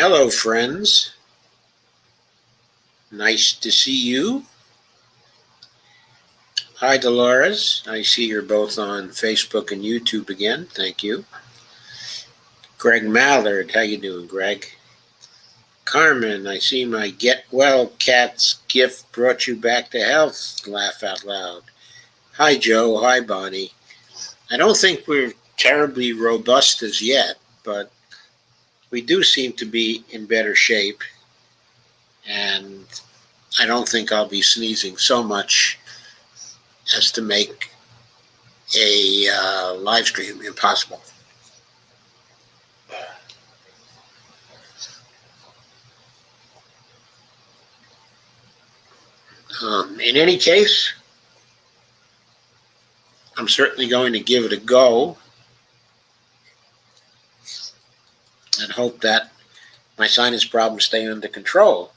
Hello, friends. Nice to see you. Hi, Dolores. I see you're both on Facebook and YouTube again. Thank you. Greg Mallard. How you doing, Greg? Carmen, I see my Get Well Cat's gift brought you back to health. Laugh out loud. Hi, Joe. Hi, Bonnie. I don't think we're terribly robust as yet, but we do seem to be in better shape. And I don't think I'll be sneezing so much as to make a live stream impossible. In any case, I'm certainly going to give it a go and hope that my sinus problems stay under control.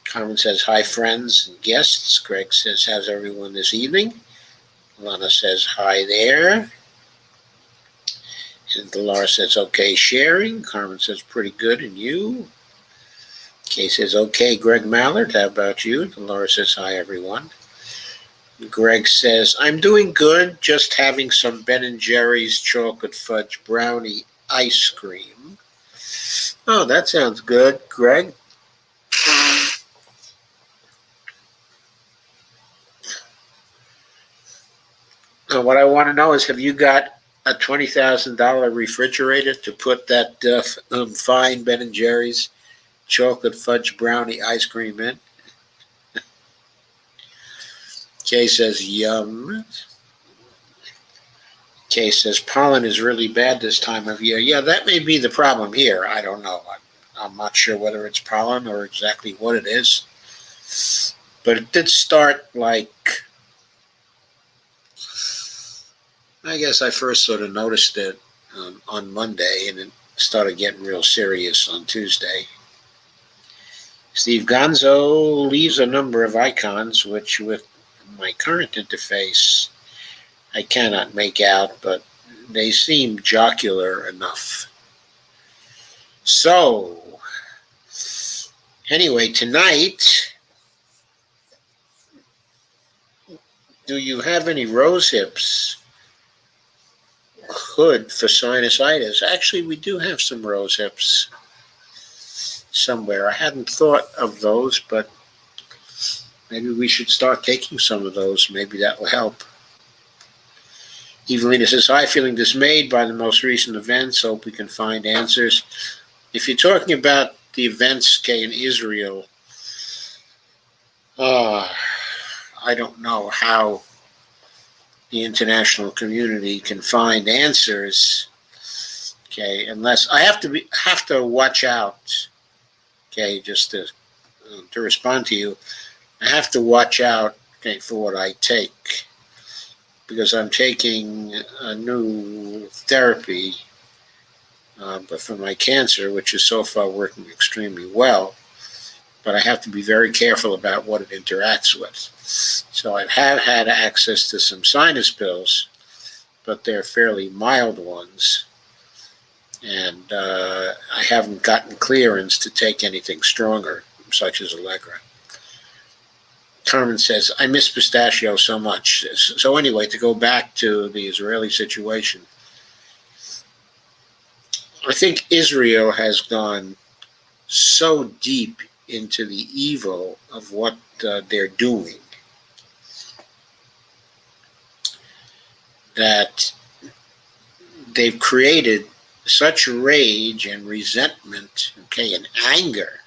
Carmen says, hi, friends and guests. Greg says, how's everyone this evening? Lana says, hi there. And Dolores says, okay, sharing. Carmen says, pretty good. And you? Kay says, okay, Greg Mallard, how about you? Dolores says, hi, everyone. Greg says, I'm doing good, just having some Ben & Jerry's chocolate fudge brownie ice cream. Oh, that sounds good, Greg. What I want to know is, have you got a $20,000 refrigerator to put that fine Ben & Jerry's chocolate fudge brownie ice cream in? Kay says, yum. Kay says, pollen is really bad this time of year. Yeah, that may be the problem here. I don't know. I'm not sure whether it's pollen or exactly what it is. But it did start I guess I first sort of noticed it on Monday, and it started getting real serious on Tuesday. Steve Gonzo leaves a number of icons, which with my current interface I cannot make out, but they seem jocular enough. So, anyway, tonight, do you have any rose hips hood for sinusitis? Actually, we do have some rose hips somewhere. I hadn't thought of those, but maybe we should start taking some of those. Maybe that will help. Evelina says, hi, feeling dismayed by the most recent events. Hope we can find answers. If you're talking about the events, Kay, in Israel, I don't know how the international community can find answers, okay, unless I have to watch out, okay, just to respond to you. I have to watch out, okay, for what I take, because I'm taking a new therapy, but for my cancer, which is so far working extremely well. But I have to be very careful about what it interacts with. So I have had access to some sinus pills, but they're fairly mild ones. And I haven't gotten clearance to take anything stronger, such as Allegra. Carmen says, I miss pistachio so much. So anyway, to go back to the Israeli situation, I think Israel has gone so deep into the evil of what they're doing that they've created such rage and resentment, okay, and anger,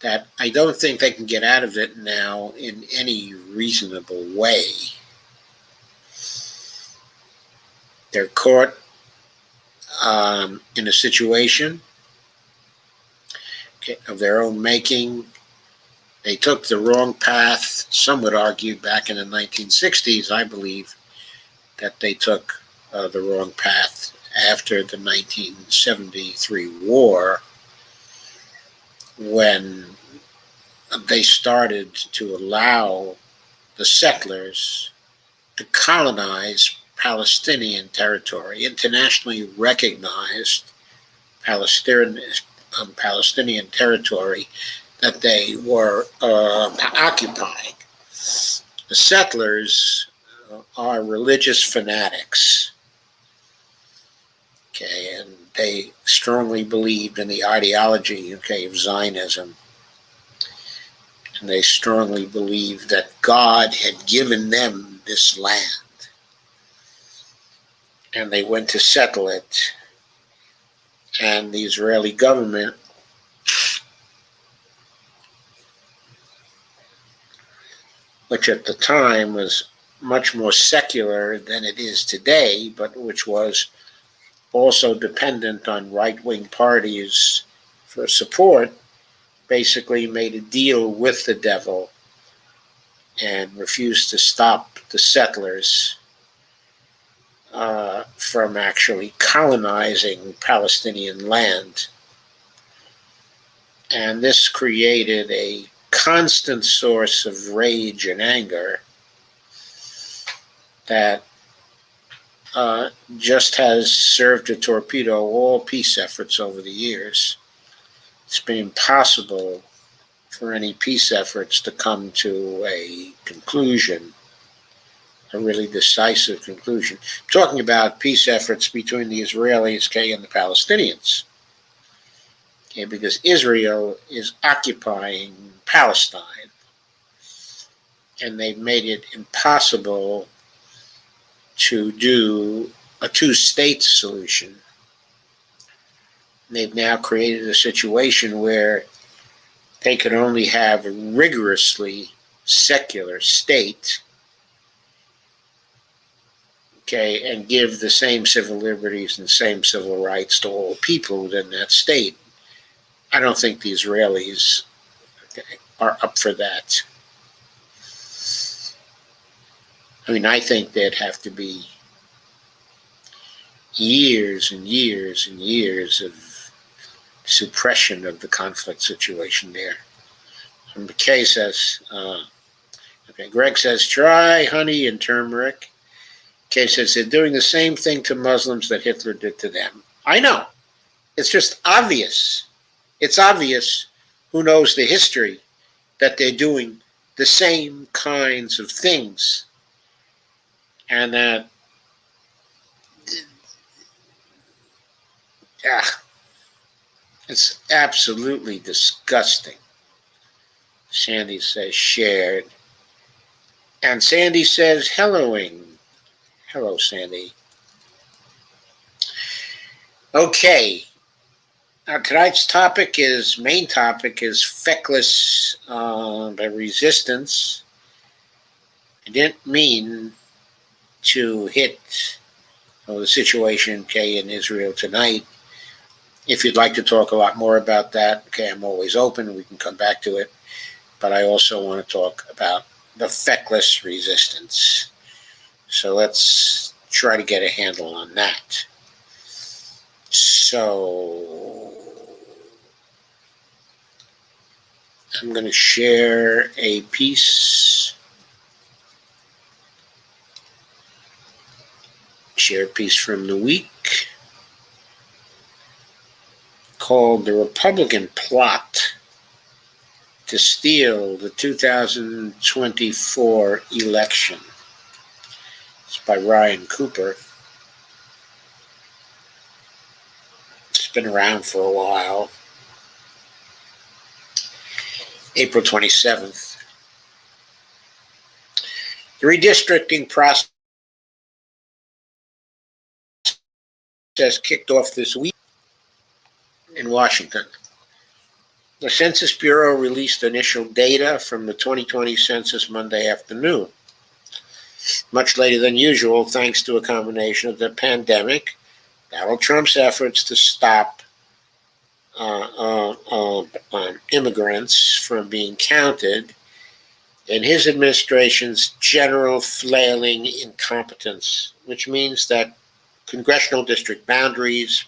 that I don't think they can get out of it now in any reasonable way. They're caught in a situation, okay, of their own making. They took the wrong path. Some would argue back in the 1960s, I believe, that they took the wrong path after the 1973 war, when they started to allow the settlers to colonize Palestinian territory, internationally recognized Palestinian territory that they were occupying. The settlers are religious fanatics, okay, and they strongly believed in the ideology, okay, of Zionism, and they strongly believed that God had given them this land, and they went to settle it, and the Israeli government which at the time was much more secular than it is today, but which was also dependent on right-wing parties for support, basically made a deal with the devil and refused to stop the settlers from actually colonizing Palestinian land. And this created a constant source of rage and anger that just has served to torpedo all peace efforts over the years. It's been impossible for any peace efforts to come to a conclusion, a really decisive conclusion. I'm talking about peace efforts between the Israelis, okay, and the Palestinians, okay, because Israel is occupying Palestine, and they've made it impossible to do a two-state solution. They've now created a situation where they can only have a rigorously secular state, okay, and give the same civil liberties and same civil rights to all people within that state. I don't think the Israelis, okay, are up for that. I mean, I think there'd have to be years and years and years of suppression of the conflict situation there. And McKay says, okay, Greg says, try honey and turmeric. McKay says, they're doing the same thing to Muslims that Hitler did to them. I know. It's just obvious. It's obvious, who knows the history, that they're doing the same kinds of things. And that, it's absolutely disgusting. Sandy says shared. And Sandy says helloing. Hello, Sandy. Okay. Now tonight's main topic is Feckless by resistance. I didn't mean to hit the situation, okay, in Israel tonight. If you'd like to talk a lot more about that, okay, I'm always open. We can come back to it. But I also want to talk about the feckless resistance. So let's try to get a handle on that. So I'm going to share a piece. Share a piece from the week called The Republican Plot to Steal the 2024 Election. It's by Ryan Cooper. It's been around for a while. April 27th. The redistricting process kicked off this week in Washington. The Census Bureau released initial data from the 2020 census Monday afternoon, much later than usual, thanks to a combination of the pandemic, Donald Trump's efforts to stop immigrants from being counted, and his administration's general flailing incompetence, which means that congressional district boundaries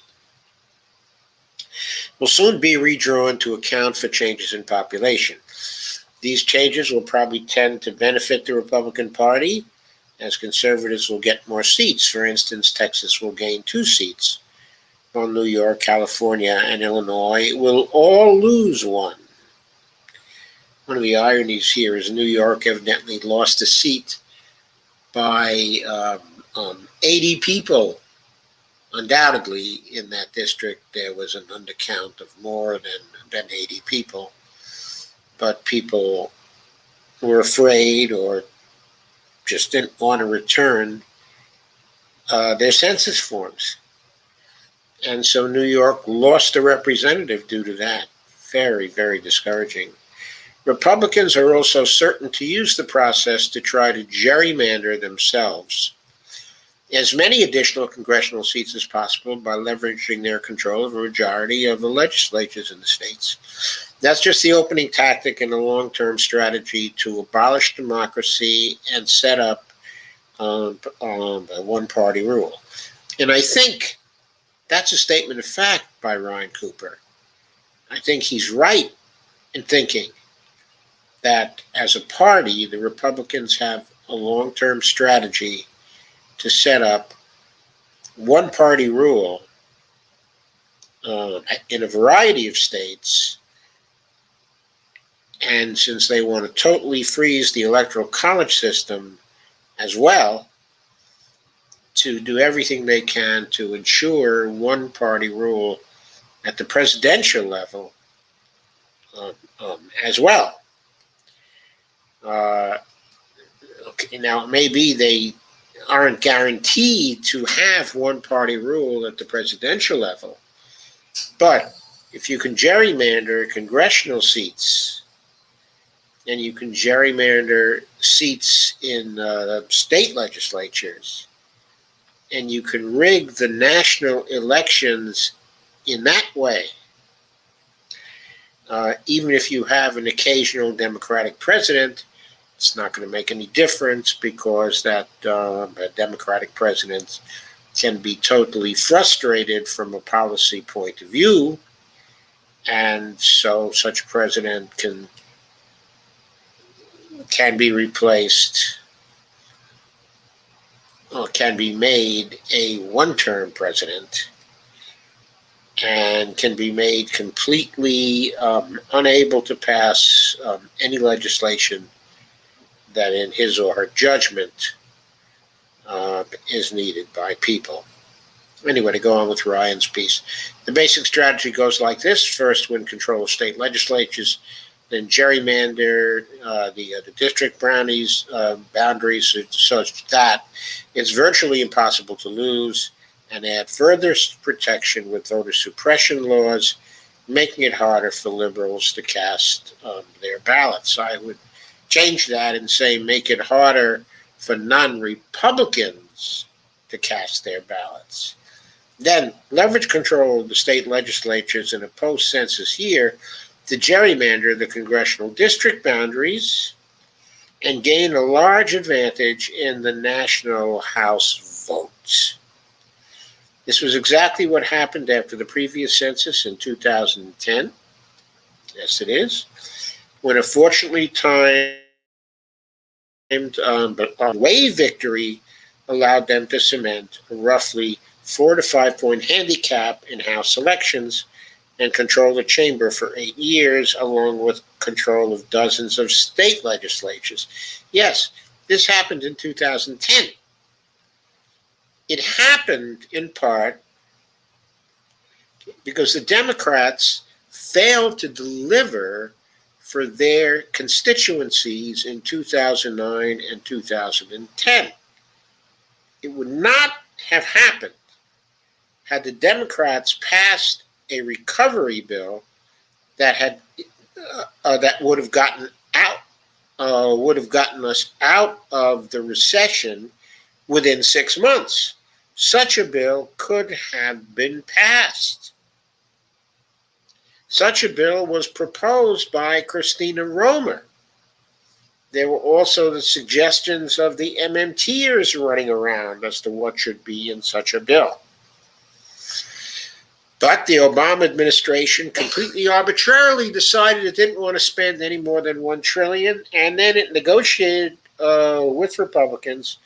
will soon be redrawn to account for changes in population. These changes will probably tend to benefit the Republican Party, as conservatives will get more seats. For instance, Texas will gain 2 seats, well, New York, California, and Illinois will all lose one. One of the ironies here is New York evidently lost a seat by 80 people. Undoubtedly, in that district, there was an undercount of more than 80 people, but people were afraid or just didn't want to return their census forms. And so New York lost a representative due to that. Very, very discouraging. Republicans are also certain to use the process to try to gerrymander themselves as many additional congressional seats as possible by leveraging their control of a majority of the legislatures in the states. That's just the opening tactic in a long-term strategy to abolish democracy and set up a one-party rule. And I think that's a statement of fact by Ryan Cooper. I think he's right in thinking that as a party, the Republicans have a long-term strategy to set up one-party rule in a variety of states. And since they want to totally freeze the electoral college system as well, to do everything they can to ensure one-party rule at the presidential level as well. Okay, now, maybe they aren't guaranteed to have one-party rule at the presidential level, but if you can gerrymander congressional seats and you can gerrymander seats in state legislatures, and you can rig the national elections in that way, even if you have an occasional Democratic president, it's not going to make any difference because that Democratic president can be totally frustrated from a policy point of view, and so such a president can be replaced or can be made a one-term president and can be made completely unable to pass any legislation that in his or her judgment is needed by people. Anyway, to go on with Ryan's piece, the basic strategy goes like this. First, win control of state legislatures, then gerrymander the district boundaries such that it's virtually impossible to lose, and add further protection with voter suppression laws, making it harder for liberals to cast their ballots. I would change that and say make it harder for non-Republicans to cast their ballots. Then leverage control of the state legislatures in a post-census year to gerrymander the congressional district boundaries and gain a large advantage in the national House votes. This was exactly what happened after the previous census in 2010. Yes, it is. When a fortunately timed away victory allowed them to cement a roughly 4 to 5 point handicap in House elections and control the chamber for 8 years, along with control of dozens of state legislatures. Yes, this happened in 2010. It happened in part because the Democrats failed to deliver for their constituencies in 2009 and 2010. It would not have happened had the Democrats passed a recovery bill that would have gotten us out of the recession within 6 months. Such a bill could have been passed. Such a bill was proposed by Christina Romer. There were also the suggestions of the MMTers running around as to what should be in such a bill. But the Obama administration completely arbitrarily decided it didn't want to spend any more than $1 trillion, and then it negotiated with Republicans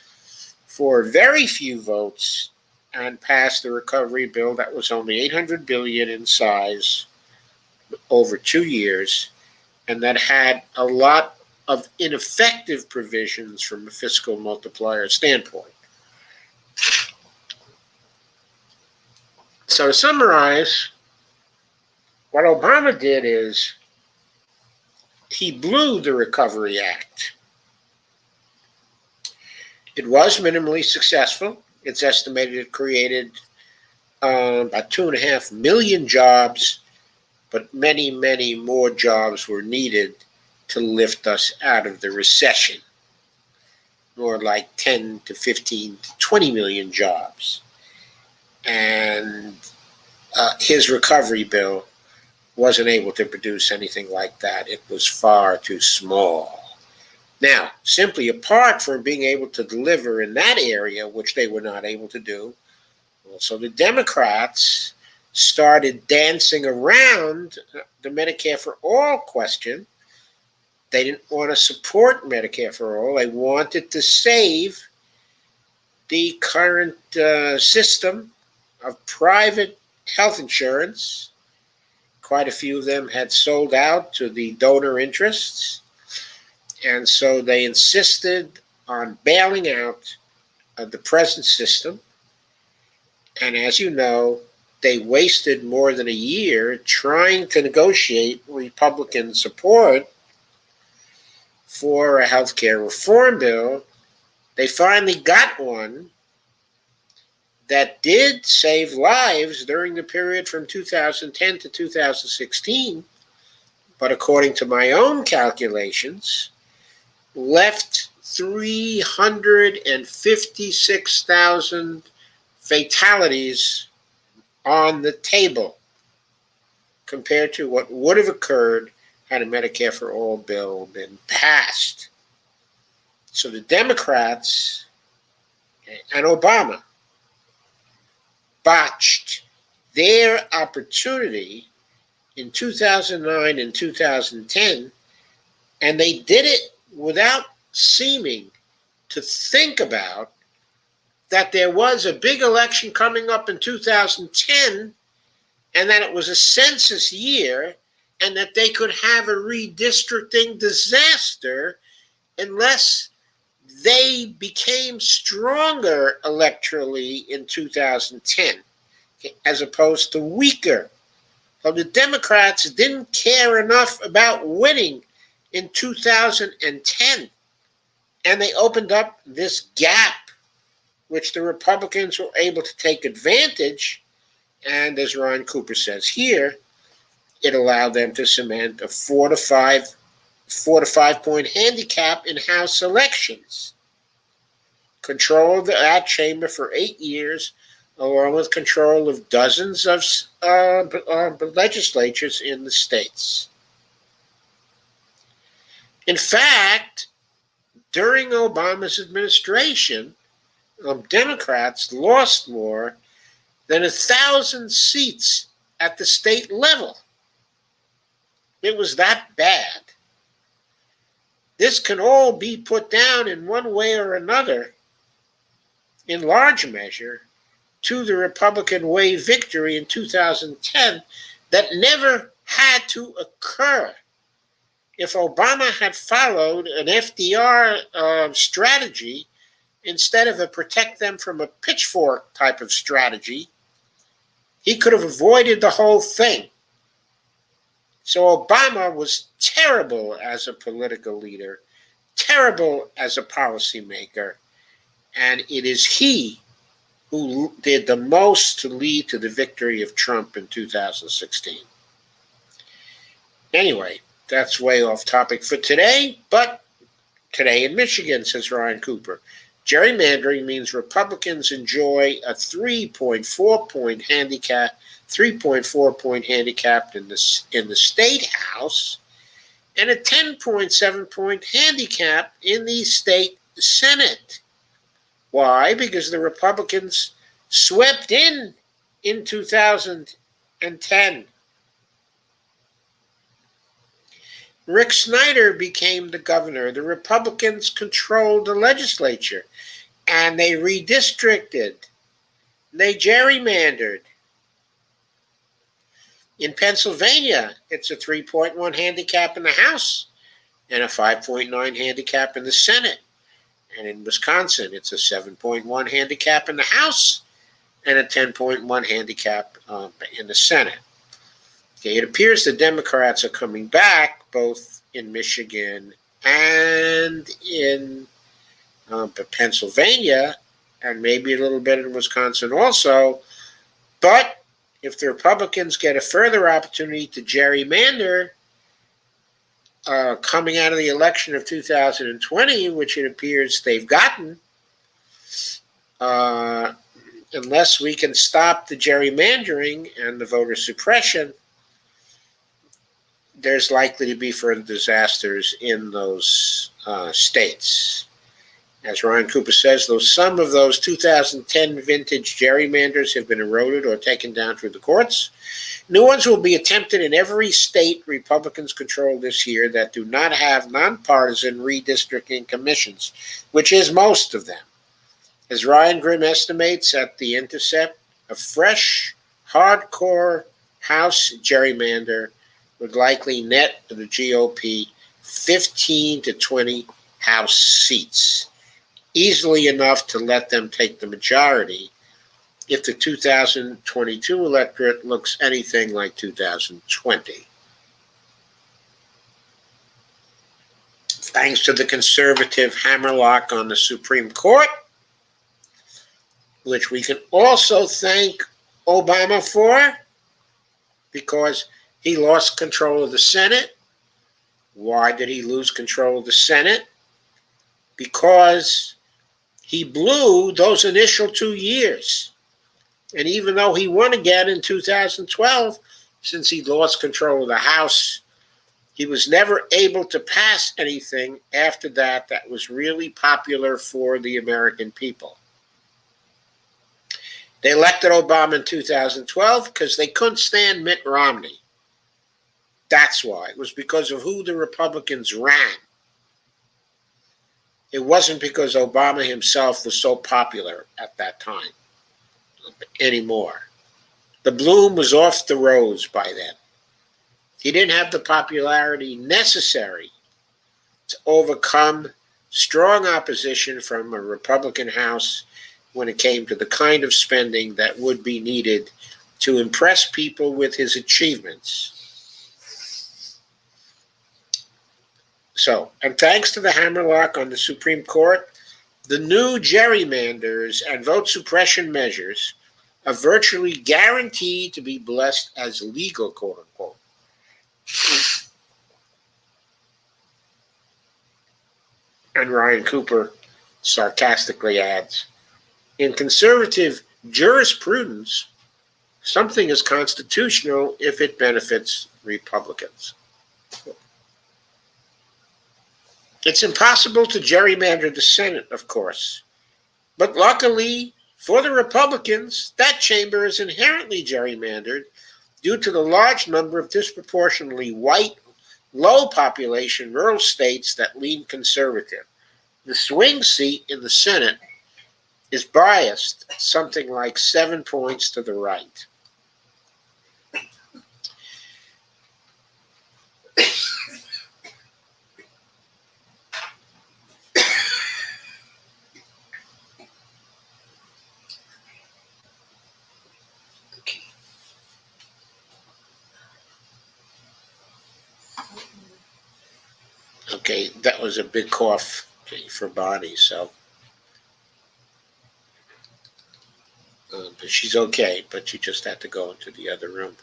for very few votes and passed the recovery bill that was only 800 billion in size over 2 years, and that had a lot of ineffective provisions from a fiscal multiplier standpoint. So to summarize, what Obama did is he blew the Recovery Act. It was minimally successful. It's estimated it created about 2.5 million jobs, but many, many more jobs were needed to lift us out of the recession. More like 10 to 15 to 20 million jobs. And his recovery bill wasn't able to produce anything like that. It was far too small. Now, simply apart from being able to deliver in that area, which they were not able to do, also the Democrats started dancing around the Medicare for All question. They didn't want to support Medicare for All. They wanted to save the current system of private health insurance. Quite a few of them had sold out to the donor interests. And so they insisted on bailing out the present system. And as you know, they wasted more than a year trying to negotiate Republican support for a health care reform bill. They finally got one that did save lives during the period from 2010 to 2016, but according to my own calculations, left 356,000 fatalities on the table compared to what would have occurred had a Medicare for All bill been passed. So the Democrats and Obama botched their opportunity in 2009 and 2010, and they did it without seeming to think about that there was a big election coming up in 2010 and that it was a census year and that they could have a redistricting disaster unless they became stronger electorally in 2010 as opposed to weaker. So the Democrats didn't care enough about winning in 2010, and they opened up this gap, which the Republicans were able to take advantage, and as Ryan Cooper says here, it allowed them to cement a 4 to 5 point handicap in House elections. Control of that chamber for 8 years, along with control of dozens of legislatures in the states. In fact, during Obama's administration, Democrats lost more than 1,000 seats at the state level. It was that bad. This can all be put down in one way or another, in large measure, to the Republican wave victory in 2010 that never had to occur. If Obama had followed an FDR strategy instead of a protect them from a pitchfork type of strategy, he could have avoided the whole thing. So Obama was terrible as a political leader, terrible as a policymaker, and it is he who did the most to lead to the victory of Trump in 2016. Anyway, that's way off topic for today, but today in Michigan, says Ryan Cooper, gerrymandering means Republicans enjoy a 3.4 point handicap in the state house and a 10.7 point handicap in the state Senate. Why? Because the Republicans swept in 2010. Rick Snyder became the governor. The Republicans controlled the legislature, and they redistricted. They gerrymandered. In Pennsylvania, it's a 3.1 handicap in the House and a 5.9 handicap in the Senate. And in Wisconsin, it's a 7.1 handicap in the House and a 10.1 handicap in the Senate. Okay, it appears the Democrats are coming back both in Michigan and in Pennsylvania, and maybe a little bit in Wisconsin also. But if the Republicans get a further opportunity to gerrymander coming out of the election of 2020, which it appears they've gotten, unless we can stop the gerrymandering and the voter suppression, there's likely to be further disasters in those states. As Ryan Cooper says, though some of those 2010 vintage gerrymanders have been eroded or taken down through the courts, new ones will be attempted in every state Republicans control this year that do not have nonpartisan redistricting commissions, which is most of them. As Ryan Grimm estimates at The Intercept, a fresh, hardcore House gerrymander would likely net the GOP 15 to 20 House seats, easily enough to let them take the majority if the 2022 electorate looks anything like 2020. Thanks to the conservative hammerlock on the Supreme Court, which we can also thank Obama for, because he lost control of the Senate. Why did he lose control of the Senate? Because he blew those initial 2 years. And even though he won again in 2012, since he lost control of the House, he was never able to pass anything after that that was really popular for the American people. They elected Obama in 2012 because they couldn't stand Mitt Romney. That's why. It was because of who the Republicans ran. It wasn't because Obama himself was so popular at that time anymore. The bloom was off the rose by then. He didn't have the popularity necessary to overcome strong opposition from a Republican House when it came to the kind of spending that would be needed to impress people with his achievements. So, and thanks to the hammerlock on the Supreme Court, the new gerrymanders and vote suppression measures are virtually guaranteed to be blessed as legal, quote unquote. And Ryan Cooper sarcastically adds, in conservative jurisprudence, something is constitutional if it benefits Republicans. It's impossible to gerrymander the Senate, of course. But luckily for the Republicans, that chamber is inherently gerrymandered due to the large number of disproportionately white, low population rural states that lean conservative. The swing seat in the Senate is biased something like 7 points to the right. Okay, that was a big cough for Bonnie, so. But she's okay, but you just had to go into the other room.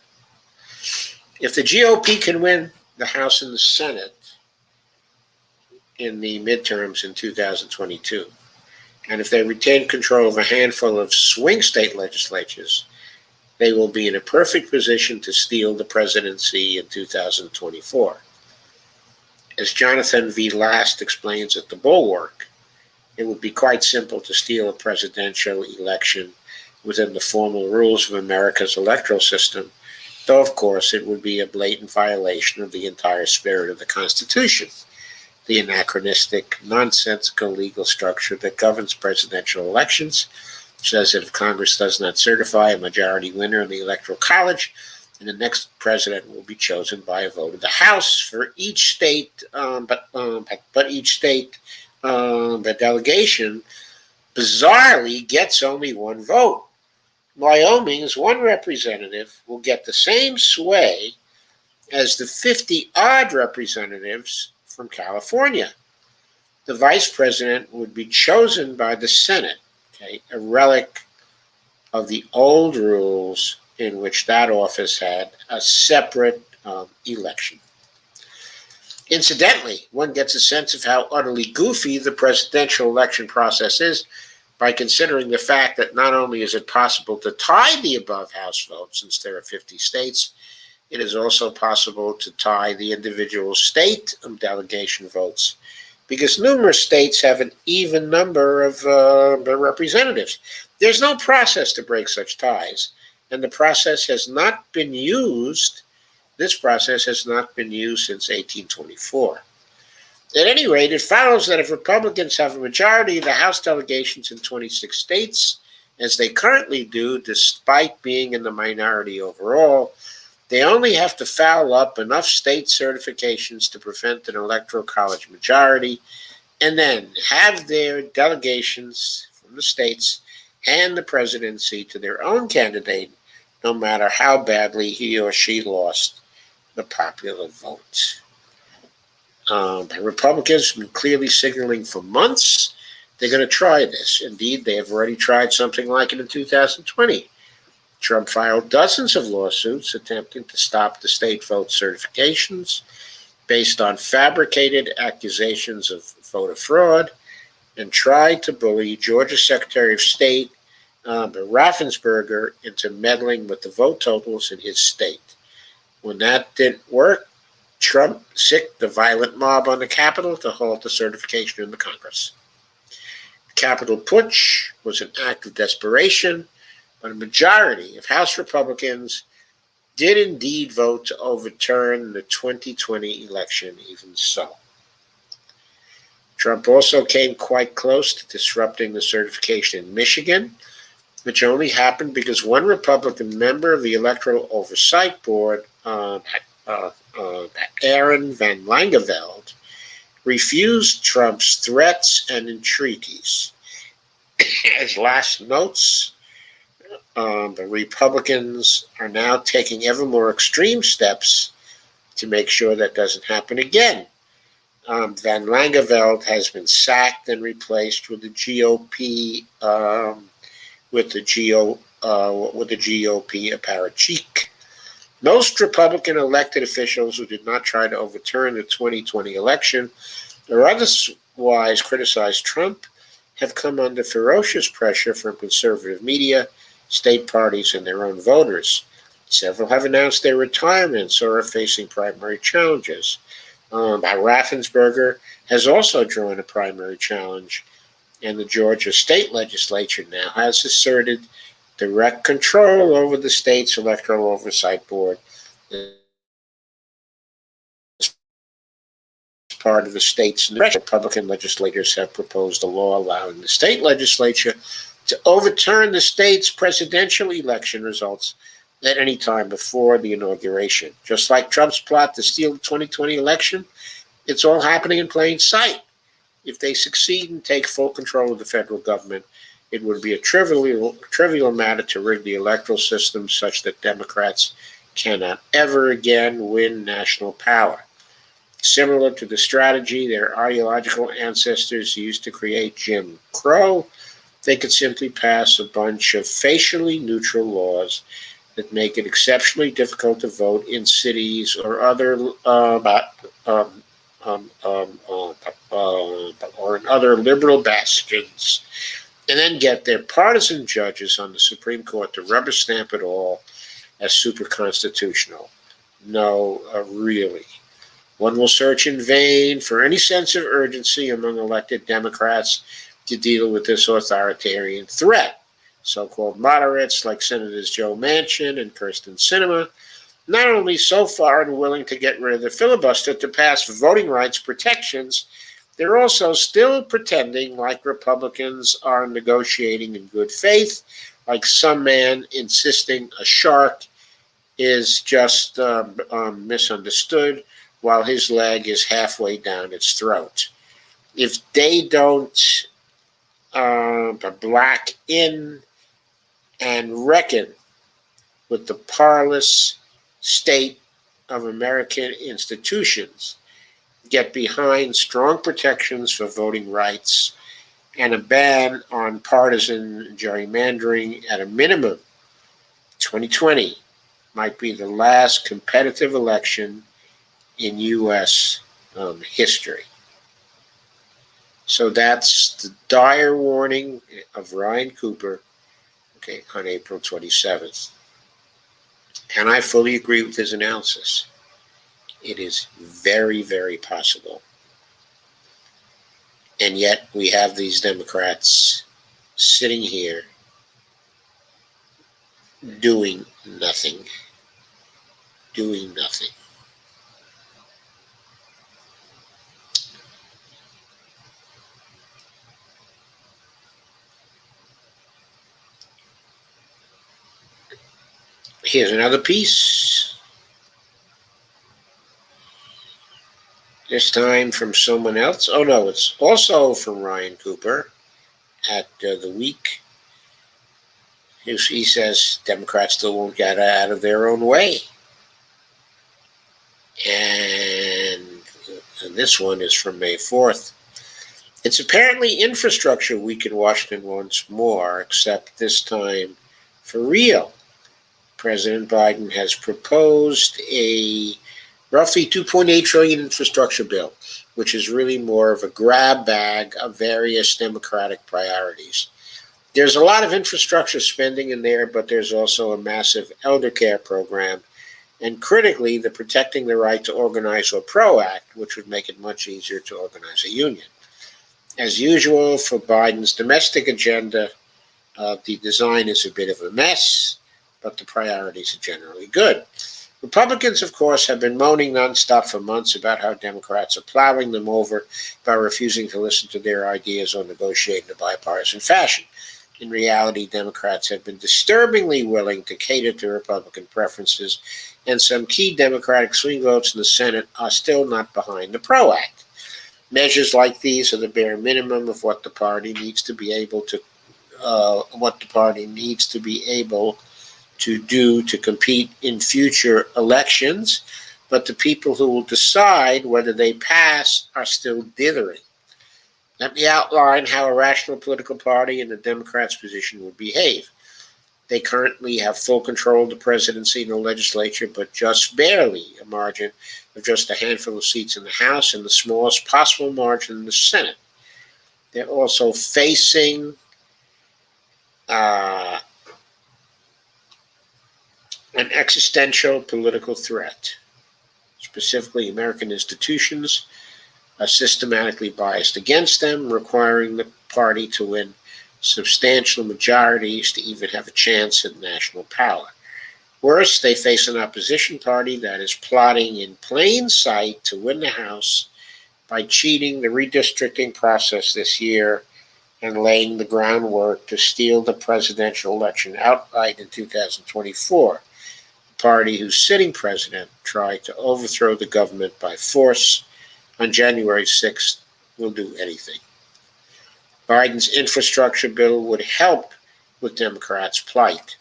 If the GOP can win the House and the Senate in the midterms in 2022, and if they retain control of a handful of swing state legislatures, they will be in a perfect position to steal the presidency in 2024. As Jonathan V. Last explains at The Bulwark, it would be quite simple to steal a presidential election within the formal rules of America's electoral system, though of course it would be a blatant violation of the entire spirit of the Constitution, the anachronistic, nonsensical legal structure that governs presidential elections says that if Congress does not certify a majority winner in the Electoral College, then the next president will be chosen by a vote of the House for each state, but each state, the delegation, bizarrely gets only one vote. Wyoming's one representative will get the same sway as the 50-odd representatives from California. The vice president would be chosen by the Senate, okay, a relic of the old rules in which that office had a separate election. Incidentally, one gets a sense of how utterly goofy the presidential election process is by considering the fact that not only is it possible to tie the above House vote, since there are 50 states, it is also possible to tie the individual state delegation votes, because numerous states have an even number of representatives. There's no process to break such ties, and the process has not been used. This process has not been used since 1824. At any rate, it follows that if Republicans have a majority of the House delegations in 26 states, as they currently do, despite being in the minority overall, they only have to foul up enough state certifications to prevent an electoral college majority, and then have their delegations from the states hand the presidency to their own candidate, no matter how badly he or she lost the popular vote. The Republicans have been clearly signaling for months they're going to try this. Indeed, they have already tried something like it in 2020. Trump filed dozens of lawsuits attempting to stop the state vote certifications based on fabricated accusations of voter fraud, and tried to bully Georgia Secretary of State Raffensperger into meddling with the vote totals in his state. When that didn't work, Trump sicked the violent mob on the Capitol to halt the certification in the Congress. The Capitol putsch was an act of desperation, but a majority of House Republicans did indeed vote to overturn the 2020 election, even so. Trump also came quite close to disrupting the certification in Michigan, which only happened because one Republican member of the Electoral Oversight Board, Aaron Van Langeveld, refused Trump's threats and entreaties. As last notes, the Republicans are now taking ever more extreme steps to make sure that doesn't happen again. Van Langeveld has been sacked and replaced with the GOP apparatchik. Most Republican elected officials who did not try to overturn the 2020 election or otherwise criticize Trump have come under ferocious pressure from conservative media, state parties, and their own voters. Several have announced their retirements or are facing primary challenges. Raffensperger has also drawn a primary challenge, and the Georgia state legislature now has asserted direct control over the state's electoral oversight board as part of the state's Republican legislators have proposed a law allowing the state legislature to overturn the state's presidential election results at any time before the inauguration. Just like Trump's plot to steal the 2020 election, it's all happening in plain sight. If they succeed and take full control of the federal government, it would be a trivial matter to rig the electoral system such that Democrats cannot ever again win national power. Similar to the strategy their ideological ancestors used to create Jim Crow, they could simply pass a bunch of facially neutral laws that make it exceptionally difficult to vote in cities or in other liberal bastions, and then get their partisan judges on the Supreme Court to rubber stamp it all as super constitutional. No, really. One will search in vain for any sense of urgency among elected Democrats to deal with this authoritarian threat. So-called moderates like Senators Joe Manchin and Kyrsten Sinema, not only so far unwilling to get rid of the filibuster to pass voting rights protections They're also still pretending like Republicans are negotiating in good faith, like some man insisting a shark is just misunderstood while his leg is halfway down its throat. If they don't black in and reckon with the parlous state of American institutions, get behind strong protections for voting rights and a ban on partisan gerrymandering at a minimum, 2020 might be the last competitive election in U.S. History. So that's the dire warning of Ryan Cooper, okay, on April 27th. And I fully agree with his analysis. It is very, very possible. And yet we have these Democrats sitting here doing nothing. Doing nothing. Here's another piece. This time from someone else. Oh no, it's also from Ryan Cooper at The Week. He says Democrats still won't get out of their own way. And this one is from May 4th. It's apparently infrastructure week in Washington once more, except this time for real. President Biden has proposed a roughly $2.8 trillion infrastructure bill, which is really more of a grab bag of various Democratic priorities. There's a lot of infrastructure spending in there, but there's also a massive elder care program, and critically, the Protecting the Right to Organize or PRO Act, which would make it much easier to organize a union. As usual, for Biden's domestic agenda, the design is a bit of a mess, but the priorities are generally good. Republicans, of course, have been moaning nonstop for months about how Democrats are plowing them over by refusing to listen to their ideas or negotiate in a bipartisan fashion. In reality, Democrats have been disturbingly willing to cater to Republican preferences, and some key Democratic swing votes in the Senate are still not behind the PRO Act. Measures like these are the bare minimum of what the party needs to be able to do to compete in future elections, but the people who will decide whether they pass are still dithering. Let me outline how a rational political party in the Democrats' position would behave. They currently have full control of the presidency and the legislature, but just barely a margin of just a handful of seats in the House and the smallest possible margin in the Senate. They're also facing an existential political threat. Specifically, American institutions are systematically biased against them, requiring the party to win substantial majorities to even have a chance at national power. Worse, they face an opposition party that is plotting in plain sight to win the House by cheating the redistricting process this year and laying the groundwork to steal the presidential election outright in 2024. The party whose sitting president tried to overthrow the government by force on January 6th will do anything. Biden's infrastructure bill would help with Democrats' plight.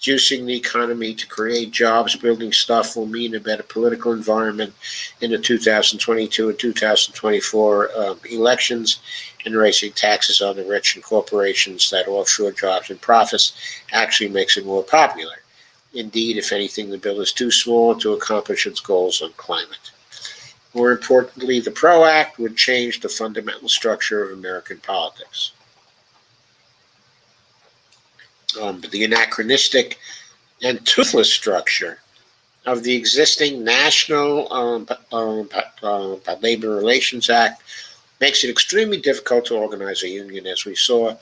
Juicing the economy to create jobs, building stuff will mean a better political environment in the 2022 and 2024 elections, and raising taxes on the rich and corporations that offshore jobs and profits actually makes it more popular. Indeed, if anything, the bill is too small to accomplish its goals on climate. More importantly, the PRO Act would change the fundamental structure of American politics. The anachronistic and toothless structure of the existing National Labor Relations Act makes it extremely difficult to organize a union, as we saw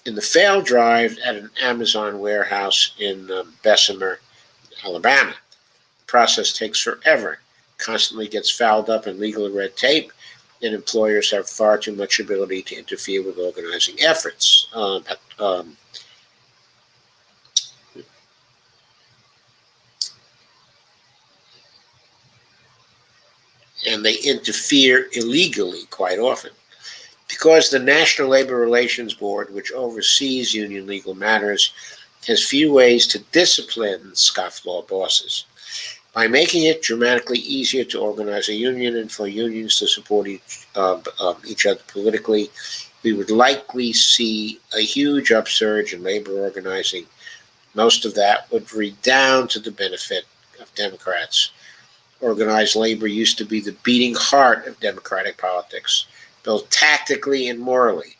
in the failed drive at an Amazon warehouse in Bessemer, Alabama. The process takes forever, constantly gets fouled up in legal red tape, and employers have far too much ability to interfere with organizing efforts. And they interfere illegally quite often. Because the National Labor Relations Board, which oversees union legal matters, has few ways to discipline scofflaw bosses. By making it dramatically easier to organize a union and for unions to support each other politically, we would likely see a huge upsurge in labor organizing. Most of that would redound to the benefit of Democrats. Organized labor used to be the beating heart of democratic politics, both tactically and morally.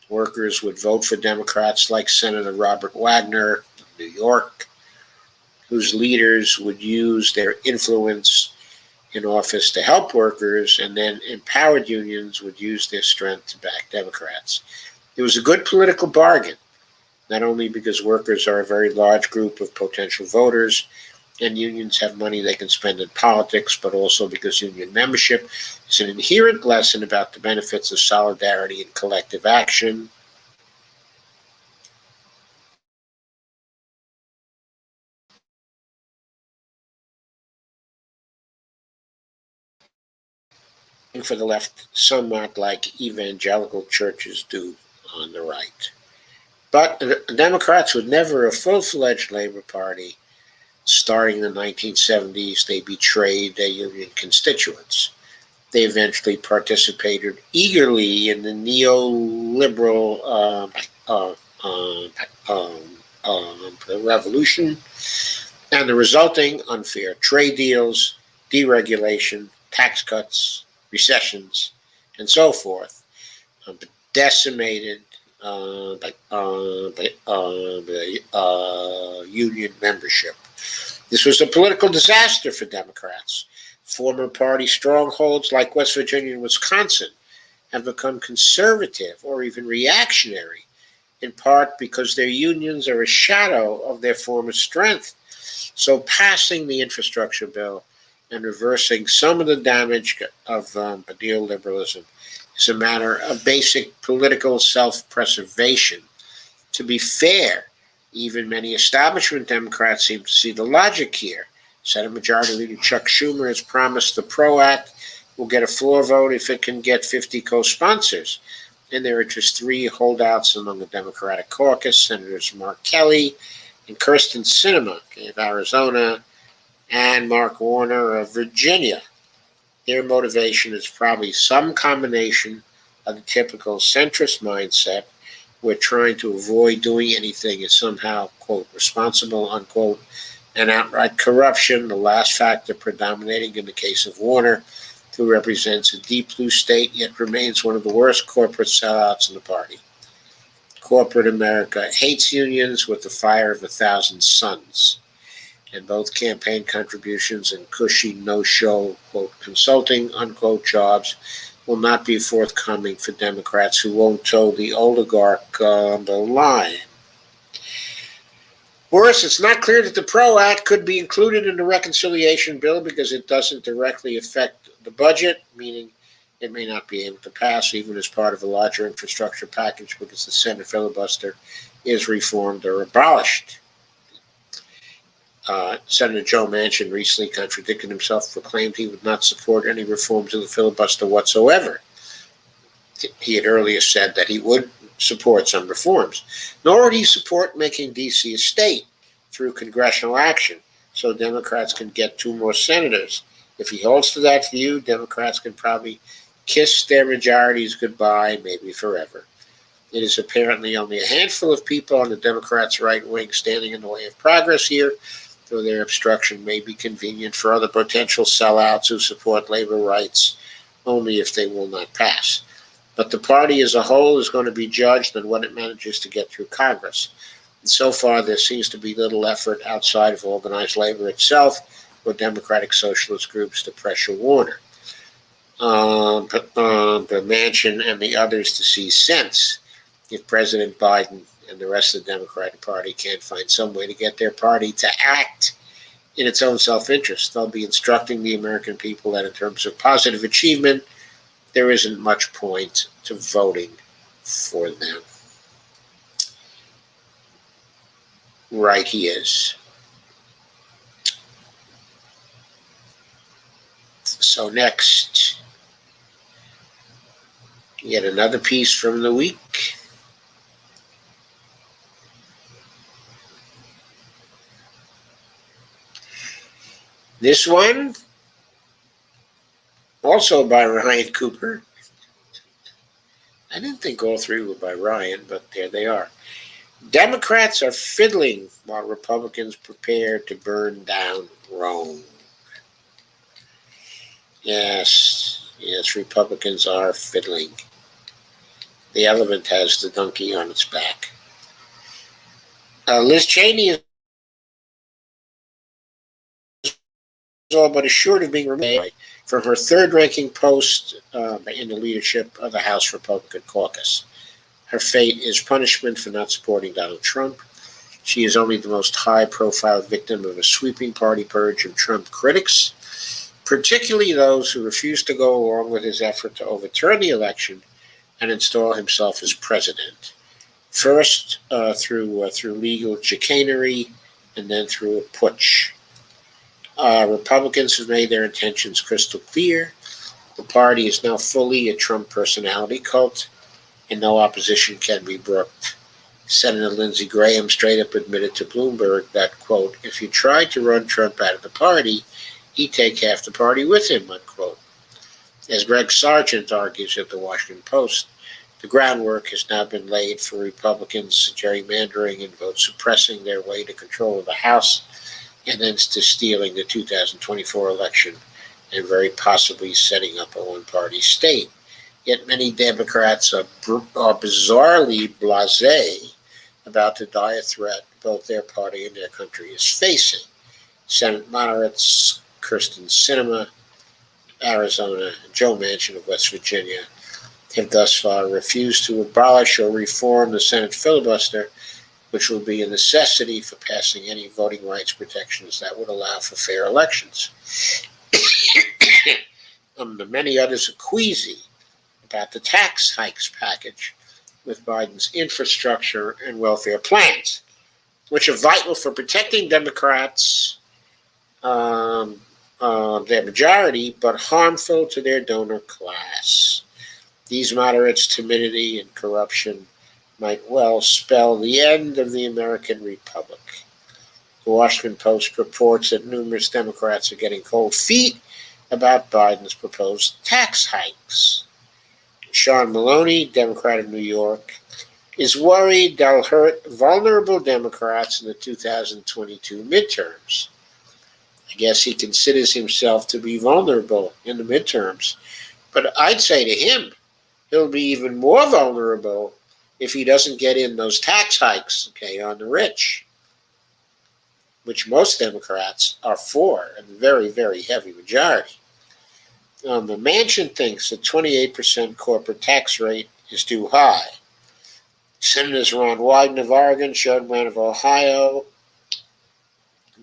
Workers would vote for Democrats like Senator Robert Wagner of New York, whose leaders would use their influence in office to help workers, and then empowered unions would use their strength to back Democrats. It was a good political bargain, not only because workers are a very large group of potential voters, and unions have money they can spend in politics, but also because union membership is an inherent lesson about the benefits of solidarity and collective action. And for the left, somewhat like evangelical churches do on the right. But the Democrats were never a full-fledged labor party. Starting in the 1970s, they betrayed their union constituents. They eventually participated eagerly in the neoliberal revolution and the resulting unfair trade deals, deregulation, tax cuts, recessions, and so forth, decimated union membership. This was a political disaster for Democrats. Former party strongholds like West Virginia and Wisconsin have become conservative or even reactionary, in part because their unions are a shadow of their former strength. So passing the infrastructure bill and reversing some of the damage of neoliberalism is a matter of basic political self-preservation. To be fair, even many establishment Democrats seem to see the logic here. Senate Majority Leader Chuck Schumer has promised the PRO Act will get a floor vote if it can get 50 co-sponsors. And there are just three holdouts among the Democratic caucus, Senators Mark Kelly and Kyrsten Sinema of Arizona and Mark Warner of Virginia. Their motivation is probably some combination of the typical centrist mindset, where trying to avoid doing anything is somehow, quote, responsible, unquote, and outright corruption, the last factor predominating in the case of Warner, who represents a deep blue state yet remains one of the worst corporate sellouts in the party. Corporate America hates unions with the fire of 1,000 suns, and both campaign contributions and cushy no-show, quote, consulting, unquote, jobs will not be forthcoming for Democrats who won't toe the oligarch on the line. Worse, it's not clear that the PRO Act could be included in the reconciliation bill because it doesn't directly affect the budget, meaning it may not be able to pass even as part of a larger infrastructure package because the Senate filibuster is reformed or abolished. Senator Joe Manchin recently contradicted himself, proclaimed he would not support any reforms of the filibuster whatsoever. He had earlier said that he would support some reforms, nor would he support making D.C. a state through congressional action so Democrats can get 2 more senators. If he holds to that view, Democrats can probably kiss their majorities goodbye, maybe forever. It is apparently only a handful of people on the Democrats' right wing standing in the way of progress here, though their obstruction may be convenient for other potential sellouts who support labor rights only if they will not pass. But the party as a whole is going to be judged on what it manages to get through Congress. And so far, there seems to be little effort outside of organized labor itself or Democratic socialist groups to pressure Warner, the Manchin, and the others to see sense. If President Biden and the rest of the Democratic Party can't find some way to get their party to act in its own self-interest, they'll be instructing the American people that in terms of positive achievement, there isn't much point to voting for them. Right, he is. So next, yet another piece from the week. This one, also by Ryan Cooper. I didn't think all three were by Ryan, but there they are. Democrats are fiddling while Republicans prepare to burn down Rome. Yes, Republicans are fiddling. The elephant has the donkey on its back. Liz Cheney is all but assured of being removed from her third-ranking post in the leadership of the House Republican caucus. Her fate is punishment for not supporting Donald Trump. She is only the most high-profile victim of a sweeping party purge of Trump critics, particularly those who refuse to go along with his effort to overturn the election and install himself as president. First through legal chicanery, and then through a putsch. Republicans have made their intentions crystal clear. The party is now fully a Trump personality cult, and no opposition can be brooked. Senator Lindsey Graham straight up admitted to Bloomberg that, quote, if you tried to run Trump out of the party, he'd take half the party with him, unquote. As Greg Sargent argues at the Washington Post, the groundwork has now been laid for Republicans gerrymandering and vote suppressing their way to control of the House and then to stealing the 2024 election and very possibly setting up a one-party state. Yet many Democrats are bizarrely blasé about the dire threat both their party and their country is facing. Senate moderates Kyrsten Sinema, Arizona, and Joe Manchin of West Virginia have thus far refused to abolish or reform the Senate filibuster, which will be a necessity for passing any voting rights protections that would allow for fair elections. Many others are queasy about the tax hikes package with Biden's infrastructure and welfare plans, which are vital for protecting Democrats, their majority, but harmful to their donor class. These moderates' timidity and corruption might well spell the end of the American Republic. The Washington Post reports that numerous Democrats are getting cold feet about Biden's proposed tax hikes. Sean Maloney, Democrat of New York, is worried they'll hurt vulnerable Democrats in the 2022 midterms. I guess he considers himself to be vulnerable in the midterms, but I'd say to him, he'll be even more vulnerable if he doesn't get in those tax hikes, on the rich, which most Democrats are for, a very, very heavy majority. The Manchin thinks the 28% corporate tax rate is too high. Senators Ron Wyden of Oregon, Sherman of Ohio,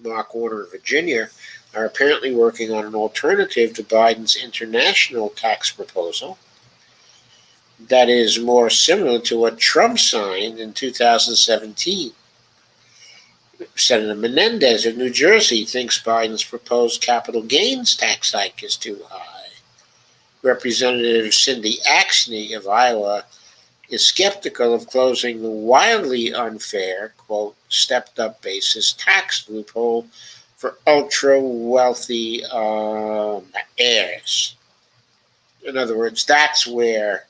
Mark Warner of Virginia are apparently working on an alternative to Biden's international tax proposal that is more similar to what Trump signed in 2017. Senator Menendez of New Jersey thinks Biden's proposed capital gains tax hike is too high. Representative Cindy Axne of Iowa is skeptical of closing the wildly unfair, quote, stepped-up basis tax loophole for ultra-wealthy heirs. In other words, that's where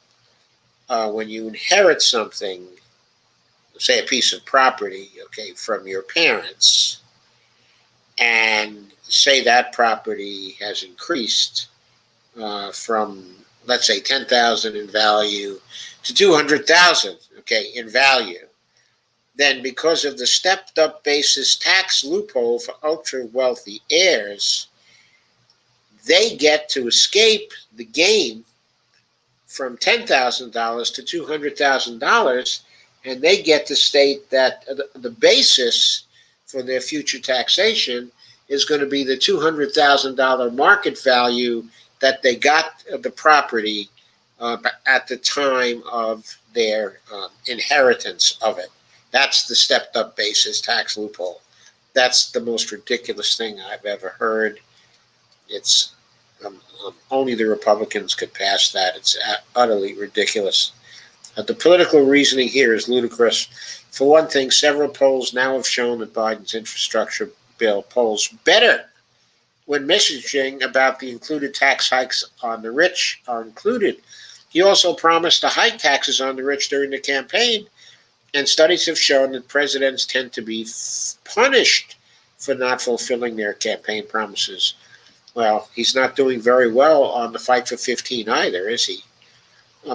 when you inherit something, say a piece of property, from your parents, and say that property has increased from, let's say, $10,000 in value to $200,000, in value, then because of the stepped-up basis tax loophole for ultra-wealthy heirs, they get to escape the gain from $10,000 to $200,000, and they get to state that the basis for their future taxation is going to be the $200,000 market value that they got the property at the time of their inheritance of it. That's the stepped up basis tax loophole. That's the most ridiculous thing I've ever heard. It's only the Republicans could pass that. It's utterly ridiculous. The political reasoning here is ludicrous. For one thing, several polls now have shown that Biden's infrastructure bill polls better when messaging about the included tax hikes on the rich are included. He also promised to hike taxes on the rich during the campaign, and studies have shown that presidents tend to be punished for not fulfilling their campaign promises. Well, he's not doing very well on the fight for 15 either, is he?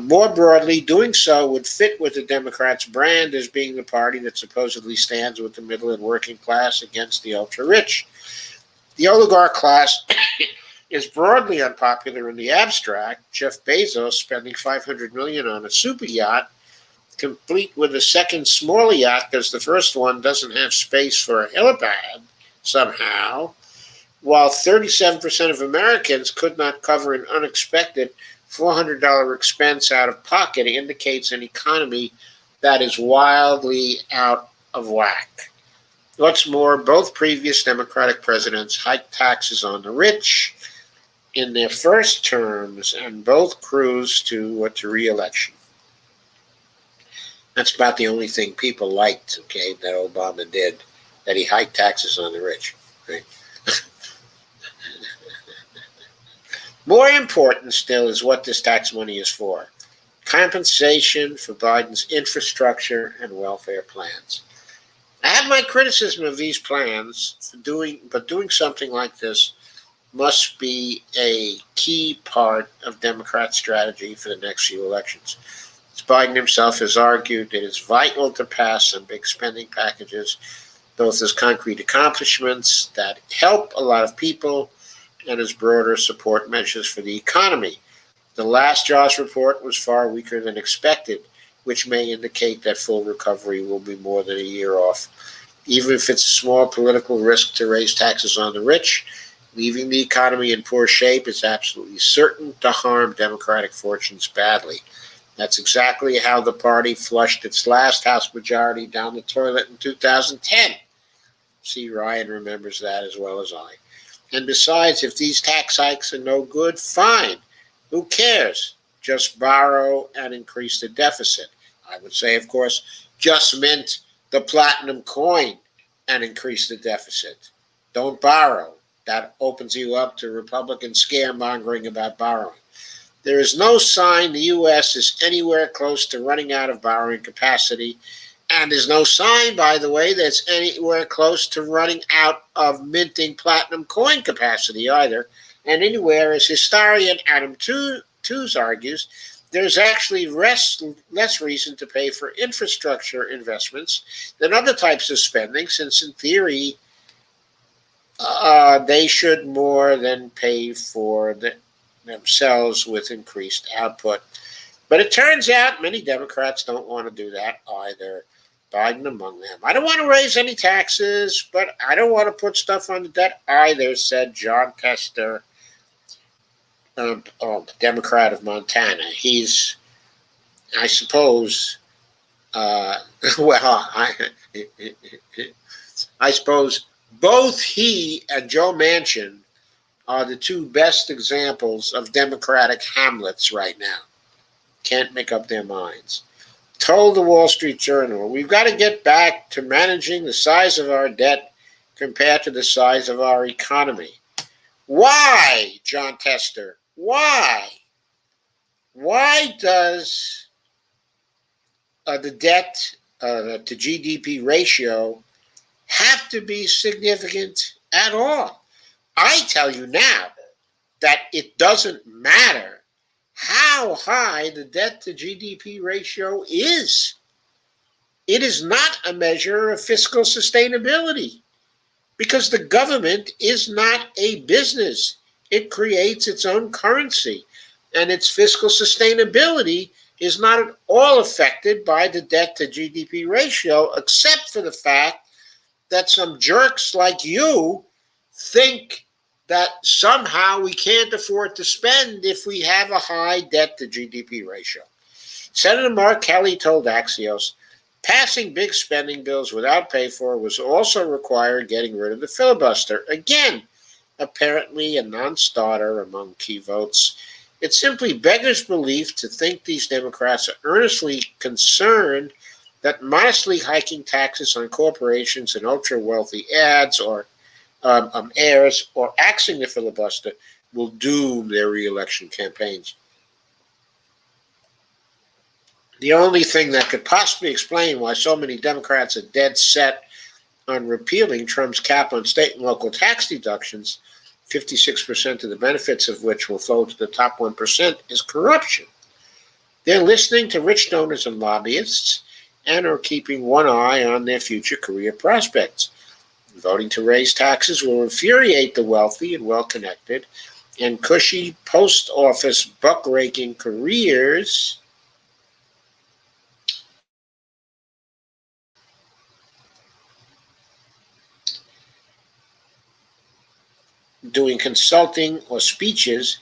More broadly, doing so would fit with the Democrats' brand as being the party that supposedly stands with the middle and working class against the ultra-rich. The oligarch class is broadly unpopular in the abstract. Jeff Bezos spending $500 million on a super yacht, complete with a second smaller yacht because the first one doesn't have space for a helipad somehow, while 37% of Americans could not cover an unexpected $400 expense out of pocket, indicates an economy that is wildly out of whack. What's more, both previous Democratic presidents hiked taxes on the rich in their first terms, and both cruised to re-election. That's about the only thing people liked, okay, that Obama did, that he hiked taxes on the rich. Right? More important still is what this tax money is for. Compensation for Biden's infrastructure and welfare plans. I have my criticism of these plans, but doing something like this must be a key part of Democrat strategy for the next few elections. As Biden himself has argued, it is vital to pass some big spending packages, both as concrete accomplishments that help a lot of people and as broader support measures for the economy. The last jobs report was far weaker than expected, which may indicate that full recovery will be more than a year off. Even if it's a small political risk to raise taxes on the rich, leaving the economy in poor shape is absolutely certain to harm Democratic fortunes badly. That's exactly how the party flushed its last House majority down the toilet in 2010. See, Ryan remembers that as well as I. And besides, if these tax hikes are no good, fine. Who cares? Just borrow and increase the deficit. I would say, of course, just mint the platinum coin and increase the deficit. Don't borrow. That opens you up to Republican scaremongering about borrowing. There is no sign the U.S. is anywhere close to running out of borrowing capacity, and there's no sign, by the way, that it's anywhere close to running out of minting platinum coin capacity either. And anywhere, as historian Adam Tooze argues, there's actually less reason to pay for infrastructure investments than other types of spending, since in theory, they should more than pay for themselves with increased output. But it turns out many Democrats don't want to do that either, Biden among them. I don't want to raise any taxes, but I don't want to put stuff on the debt either, said John Tester, Democrat of Montana. He's, I suppose, I suppose both he and Joe Manchin are the two best examples of Democratic Hamlets right now. Can't make up their minds. Told the Wall Street Journal, we've got to get back to managing the size of our debt compared to the size of our economy. Why, John Tester? Why? Why does the debt to GDP ratio have to be significant at all? I tell you now that it doesn't matter how high the debt to GDP ratio is. It is not a measure of fiscal sustainability because the government is not a business. It creates its own currency, and its fiscal sustainability is not at all affected by the debt to GDP ratio, except for the fact that some jerks like you think that somehow we can't afford to spend if we have a high debt to GDP ratio. Senator Mark Kelly told Axios, passing big spending bills without pay for was also required getting rid of the filibuster. Again, apparently a non-starter among key votes. It simply beggars belief to think these Democrats are earnestly concerned that modestly hiking taxes on corporations and ultra-wealthy heirs or axing the filibuster will doom their re-election campaigns. The only thing that could possibly explain why so many Democrats are dead set on repealing Trump's cap on state and local tax deductions, 56% of the benefits of which will flow to the top 1%, is corruption. They're listening to rich donors and lobbyists and are keeping one eye on their future career prospects. Voting to raise taxes will infuriate the wealthy and well-connected, and cushy post office buck-raking careers doing consulting or speeches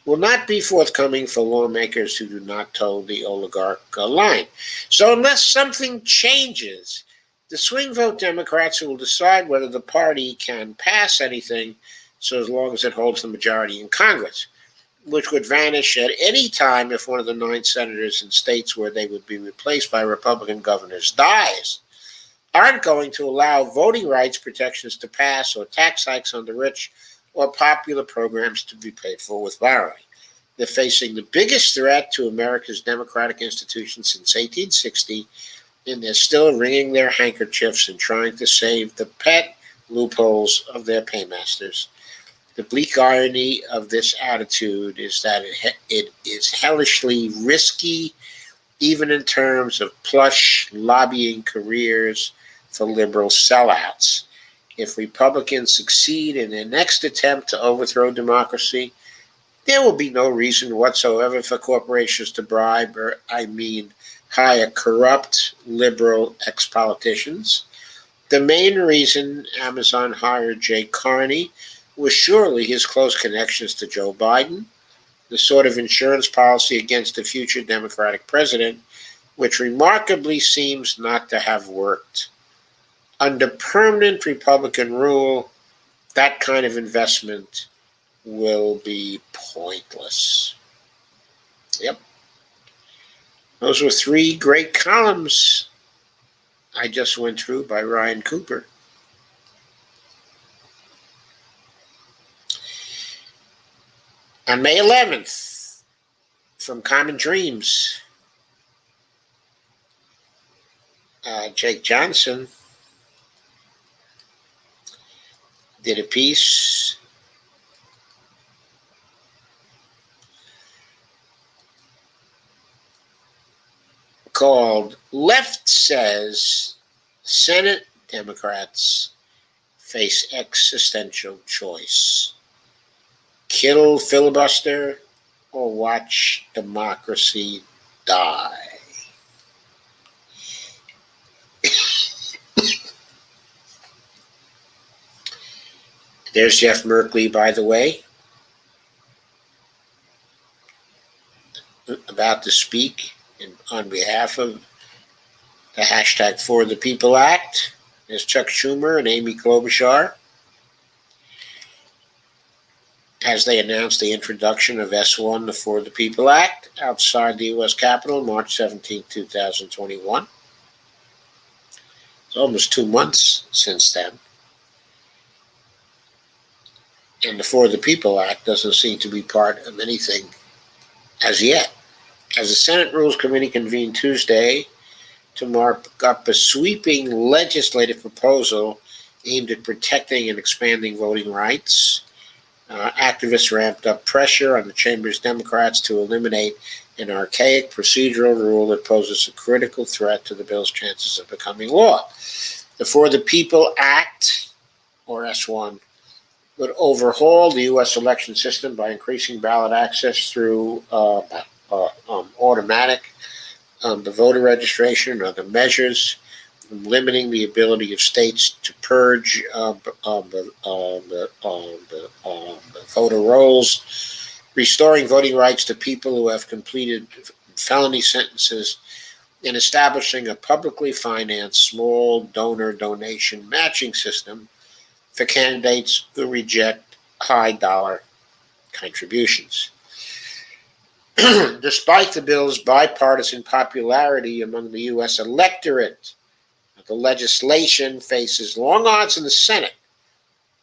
will not be forthcoming for lawmakers who do not toe the oligarch line. So unless something changes, the swing vote Democrats will decide whether the party can pass anything so as long as it holds the majority in Congress, which would vanish at any time if one of the 9 senators in states where they would be replaced by Republican governors dies, aren't going to allow voting rights protections to pass or tax hikes on the rich or popular programs to be paid for with borrowing. They're facing the biggest threat to America's democratic institutions since 1860, and they're still wringing their handkerchiefs and trying to save the pet loopholes of their paymasters. The bleak irony of this attitude is that it is hellishly risky, even in terms of plush lobbying careers for liberal sellouts. If Republicans succeed in their next attempt to overthrow democracy, there will be no reason whatsoever for corporations to bribe hire corrupt liberal ex-politicians. The main reason Amazon hired Jay Carney was surely his close connections to Joe Biden, the sort of insurance policy against a future Democratic president, which remarkably seems not to have worked. Under permanent Republican rule, that kind of investment will be pointless. Yep. Those were 3 great columns I just went through by Ryan Cooper. On May 11th, from Common Dreams, Jake Johnson did a piece called Left Says Senate Democrats Face Existential Choice. Kill filibuster or watch democracy die. There's Jeff Merkley, by the way, about to speak on behalf of the hashtag For the People Act. There's Chuck Schumer and Amy Klobuchar as they announced the introduction of S1, the For the People Act, outside the U.S. Capitol, March 17, 2021. It's almost 2 months since then. And the For the People Act doesn't seem to be part of anything as yet. As the Senate Rules Committee convened Tuesday to mark up a sweeping legislative proposal aimed at protecting and expanding voting rights, activists ramped up pressure on the chamber's Democrats to eliminate an archaic procedural rule that poses a critical threat to the bill's chances of becoming law. The For the People Act, or S1, would overhaul the U.S. election system by increasing ballot access through automatic the voter registration and other measures. from limiting the ability of states to purge voter rolls, restoring voting rights to people who have completed felony sentences, and establishing a publicly financed small donor donation matching system for candidates who reject high dollar contributions. Despite the bill's bipartisan popularity among the U.S. electorate, the legislation faces long odds in the Senate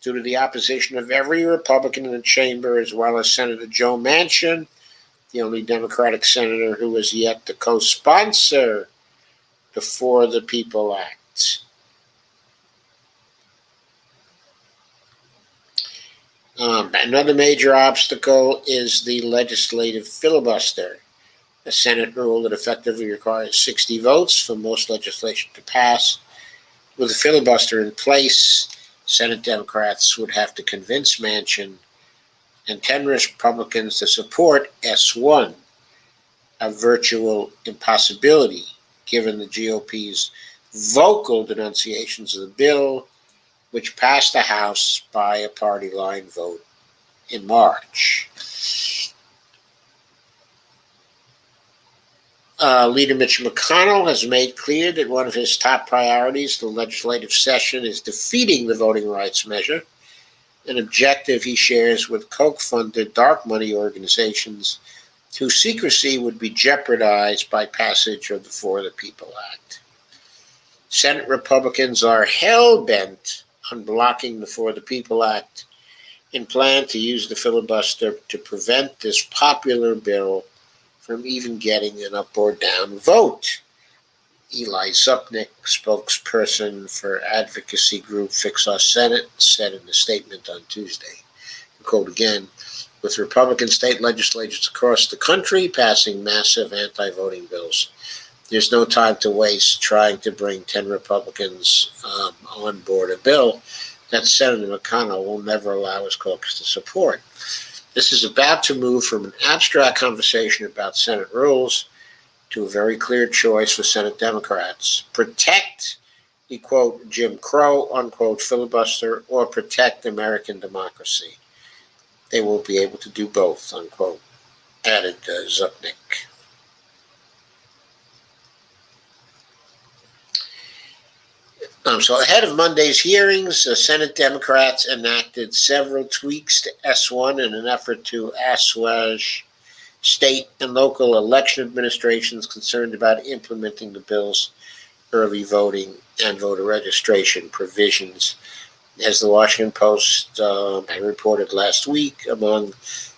due to the opposition of every Republican in the chamber, as well as Senator Joe Manchin, the only Democratic senator who has yet to co-sponsor the For the People Act. Another major obstacle is the legislative filibuster. The Senate rule that effectively requires 60 votes for most legislation to pass. With a filibuster in place, Senate Democrats would have to convince Manchin and 10 Republicans to support S1, a virtual impossibility given the GOP's vocal denunciations of the bill, which passed the House by a party line vote in March. Leader Mitch McConnell has made clear that one of his top priorities for the legislative session is defeating the voting rights measure, an objective he shares with Koch-funded dark money organizations whose secrecy would be jeopardized by passage of the For the People Act. Senate Republicans are hell-bent on blocking the For the People Act and plan to use the filibuster to prevent this popular bill from even getting an up or down vote. Eli Zupnik, spokesperson for advocacy group Fix Our Senate, said in a statement on Tuesday, quote again, with Republican state legislatures across the country passing massive anti-voting bills, there's no time to waste trying to bring 10 Republicans on board a bill that Senator McConnell will never allow his caucus to support. This is about to move from an abstract conversation about Senate rules to a very clear choice for Senate Democrats. Protect the, quote, Jim Crow, unquote, filibuster, or protect American democracy. They won't be able to do both, unquote, added Zupnik. So ahead of Monday's hearings, Senate Democrats enacted several tweaks to S1 in an effort to assuage state and local election administrations concerned about implementing the bill's early voting and voter registration provisions. As the Washington Post reported last week, among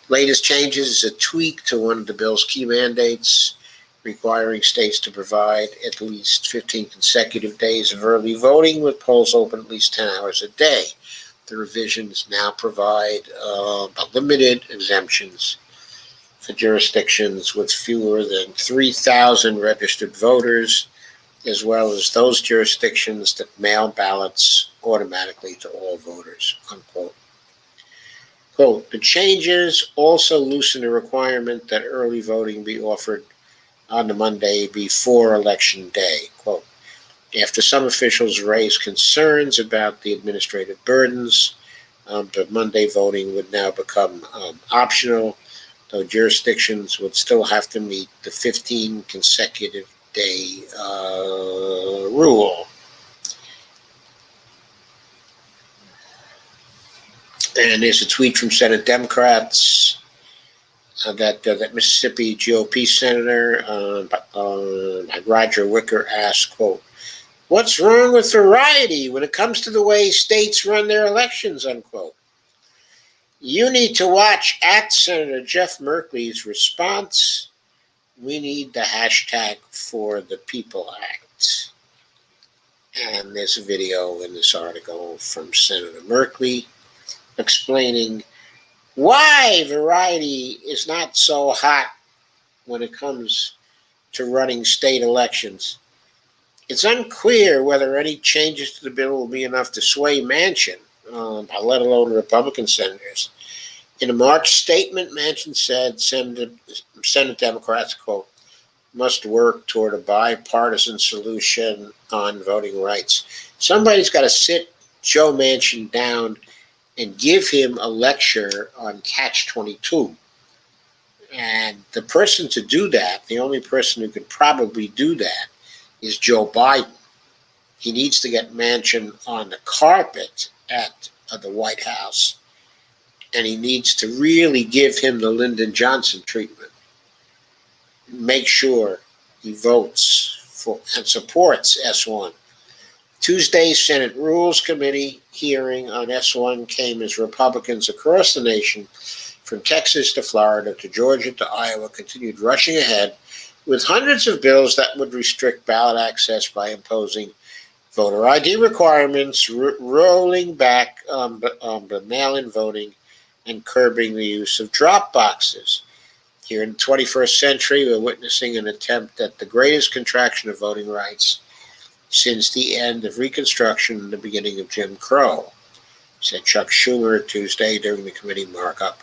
latest changes is a tweak to one of the bill's key mandates, requiring states to provide at least 15 consecutive days of early voting with polls open at least 10 hours a day. The revisions now provide limited exemptions for jurisdictions with fewer than 3,000 registered voters, as well as those jurisdictions that mail ballots automatically to all voters, unquote. Quote, the changes also loosen the requirement that early voting be offered on the Monday before Election Day. Quote, after some officials raised concerns about the administrative burdens, the Monday voting would now become optional, though jurisdictions would still have to meet the 15 consecutive day rule. And there's a tweet from Senate Democrats that Mississippi GOP Senator Roger Wicker asked, quote, what's wrong with variety when it comes to the way states run their elections, unquote. You need to watch at Senator Jeff Merkley's response. We need the hashtag For the People Act. And there's a video in this article from Senator Merkley explaining why variety is not so hot when it comes to running state elections. It's unclear whether any changes to the bill will be enough to sway Manchin, let alone Republican senators. In a March statement, Manchin said Senate Democrats, quote, must work toward a bipartisan solution on voting rights. Somebody's got to sit Joe Manchin down and give him a lecture on Catch 22. And the person to do that, the only person who could probably do that, is Joe Biden. He needs to get Manchin on the carpet at the White House, and he needs to really give him the Lyndon Johnson treatment. Make sure he votes for and supports S1. Tuesday's Senate Rules Committee hearing on S1 came as Republicans across the nation, from Texas to Florida to Georgia to Iowa, continued rushing ahead with hundreds of bills that would restrict ballot access by imposing voter ID requirements, rolling back the mail-in voting, and curbing the use of drop boxes. Here in the 21st century, we're witnessing an attempt at the greatest contraction of voting rights since the end of Reconstruction and the beginning of Jim Crow, said Chuck Schumer Tuesday during the committee markup.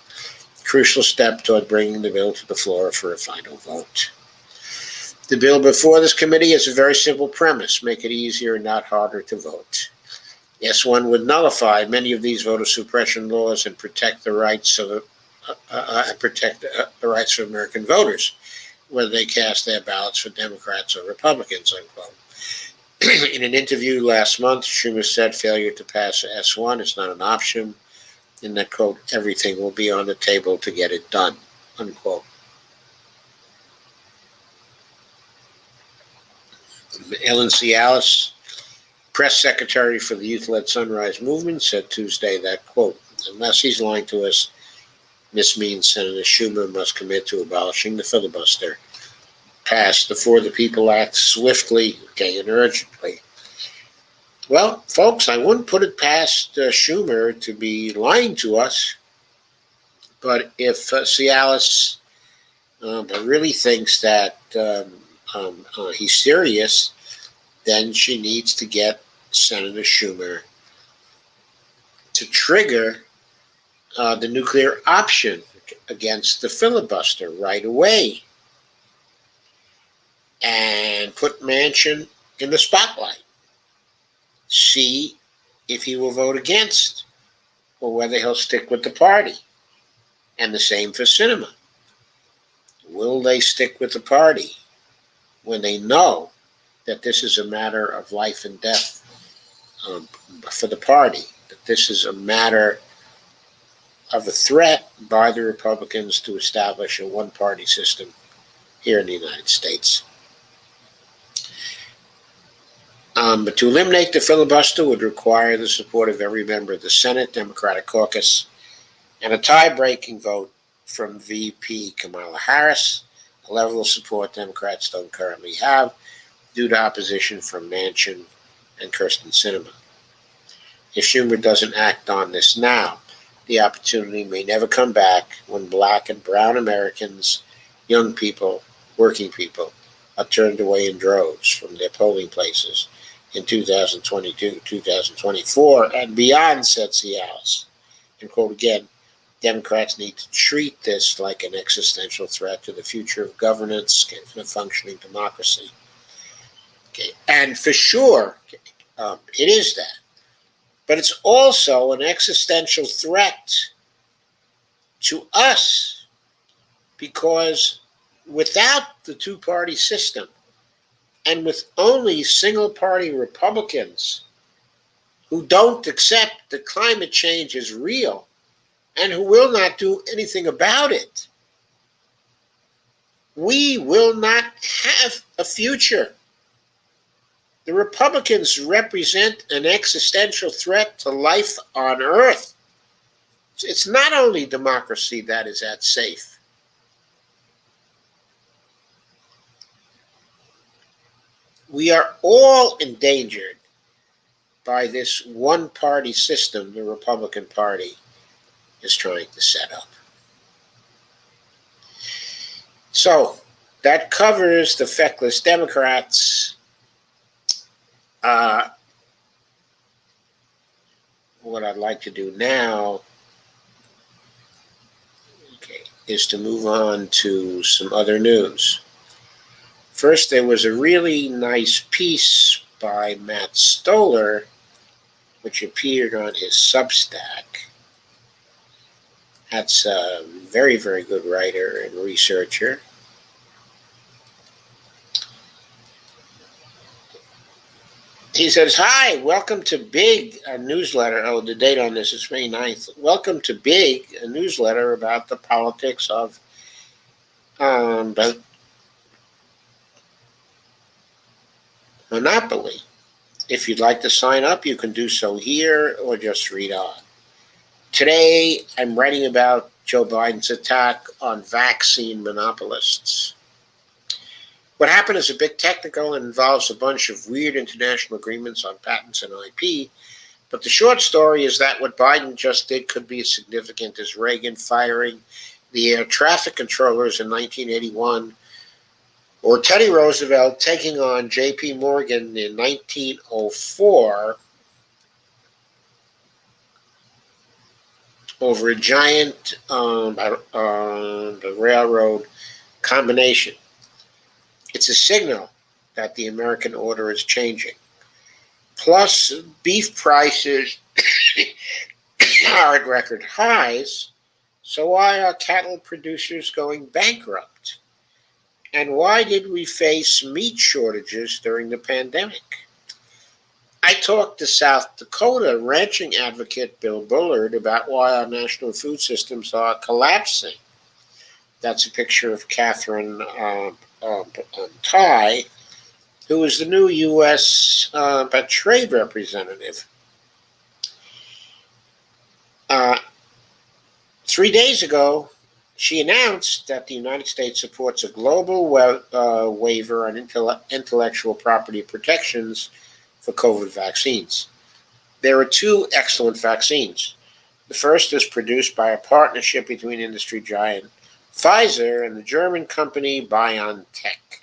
Crucial step toward bringing the bill to the floor for a final vote. The bill before this committee has a very simple premise: make it easier and not harder to vote. S1 would nullify many of these voter suppression laws and protect the rights of American voters, whether they cast their ballots for Democrats or Republicans, unquote. In an interview last month, Schumer said failure to pass S1 is not an option, and that, quote, everything will be on the table to get it done, unquote. Ellen Cialis, press secretary for the youth-led Sunrise Movement, said Tuesday that, quote, unless he's lying to us, this means Senator Schumer must commit to abolishing the filibuster. Pass the For the People Act swiftly, and urgently. Well, folks, I wouldn't put it past Schumer to be lying to us, but if Cialis really thinks that he's serious, then she needs to get Senator Schumer to trigger the nuclear option against the filibuster right away and put Manchin in the spotlight. See if he will vote against or whether he'll stick with the party. And the same for Sinema. Will they stick with the party when they know that this is a matter of life and death for the party, that this is a matter of a threat by the Republicans to establish a one-party system here in the United States? But to eliminate the filibuster would require the support of every member of the Senate Democratic Caucus and a tie-breaking vote from VP Kamala Harris, a level of support Democrats don't currently have due to opposition from Manchin and Kyrsten Sinema. If Schumer doesn't act on this now, the opportunity may never come back when Black and brown Americans, young people, working people, are turned away in droves from their polling places in 2022, 2024, and beyond, said Cialis. And quote again, Democrats need to treat this like an existential threat to the future of governance and a functioning democracy. Okay, and for sure, it is that. But it's also an existential threat to us, because without the two-party system and with only single-party Republicans who don't accept that climate change is real and who will not do anything about it, we will not have a future. The Republicans represent an existential threat to life on Earth. It's not only democracy that is at stake. We are all endangered by this one-party system the Republican Party is trying to set up. So that covers the feckless Democrats. What I'd like to do now, is to move on to some other news. First, there was a really nice piece by Matt Stoller, which appeared on his Substack. That's a very, very good writer and researcher. He says, "Hi, welcome to Big, a newsletter." Oh, the date on this is May 9th. "Welcome to Big, a newsletter about the politics of monopoly. If you'd like to sign up, you can do so here or just read on. Today, I'm writing about Joe Biden's attack on vaccine monopolists. What happened is a bit technical and involves a bunch of weird international agreements on patents and IP, but the short story is that what Biden just did could be as significant as Reagan firing the air traffic controllers in 1981, or Teddy Roosevelt taking on J.P. Morgan in 1904 over a giant railroad combination. It's a signal that the American order is changing. Plus, beef prices are at record highs, so why are cattle producers going bankrupt? And why did we face meat shortages during the pandemic? I talked to South Dakota ranching advocate Bill Bullard about why our national food systems are collapsing. That's a picture of Catherine Tai, who is the new U.S. Trade representative. 3 days ago, she announced that the United States supports a global waiver on intellectual property protections for COVID vaccines. There are two excellent vaccines. The first is produced by a partnership between industry giant Pfizer and the German company BioNTech.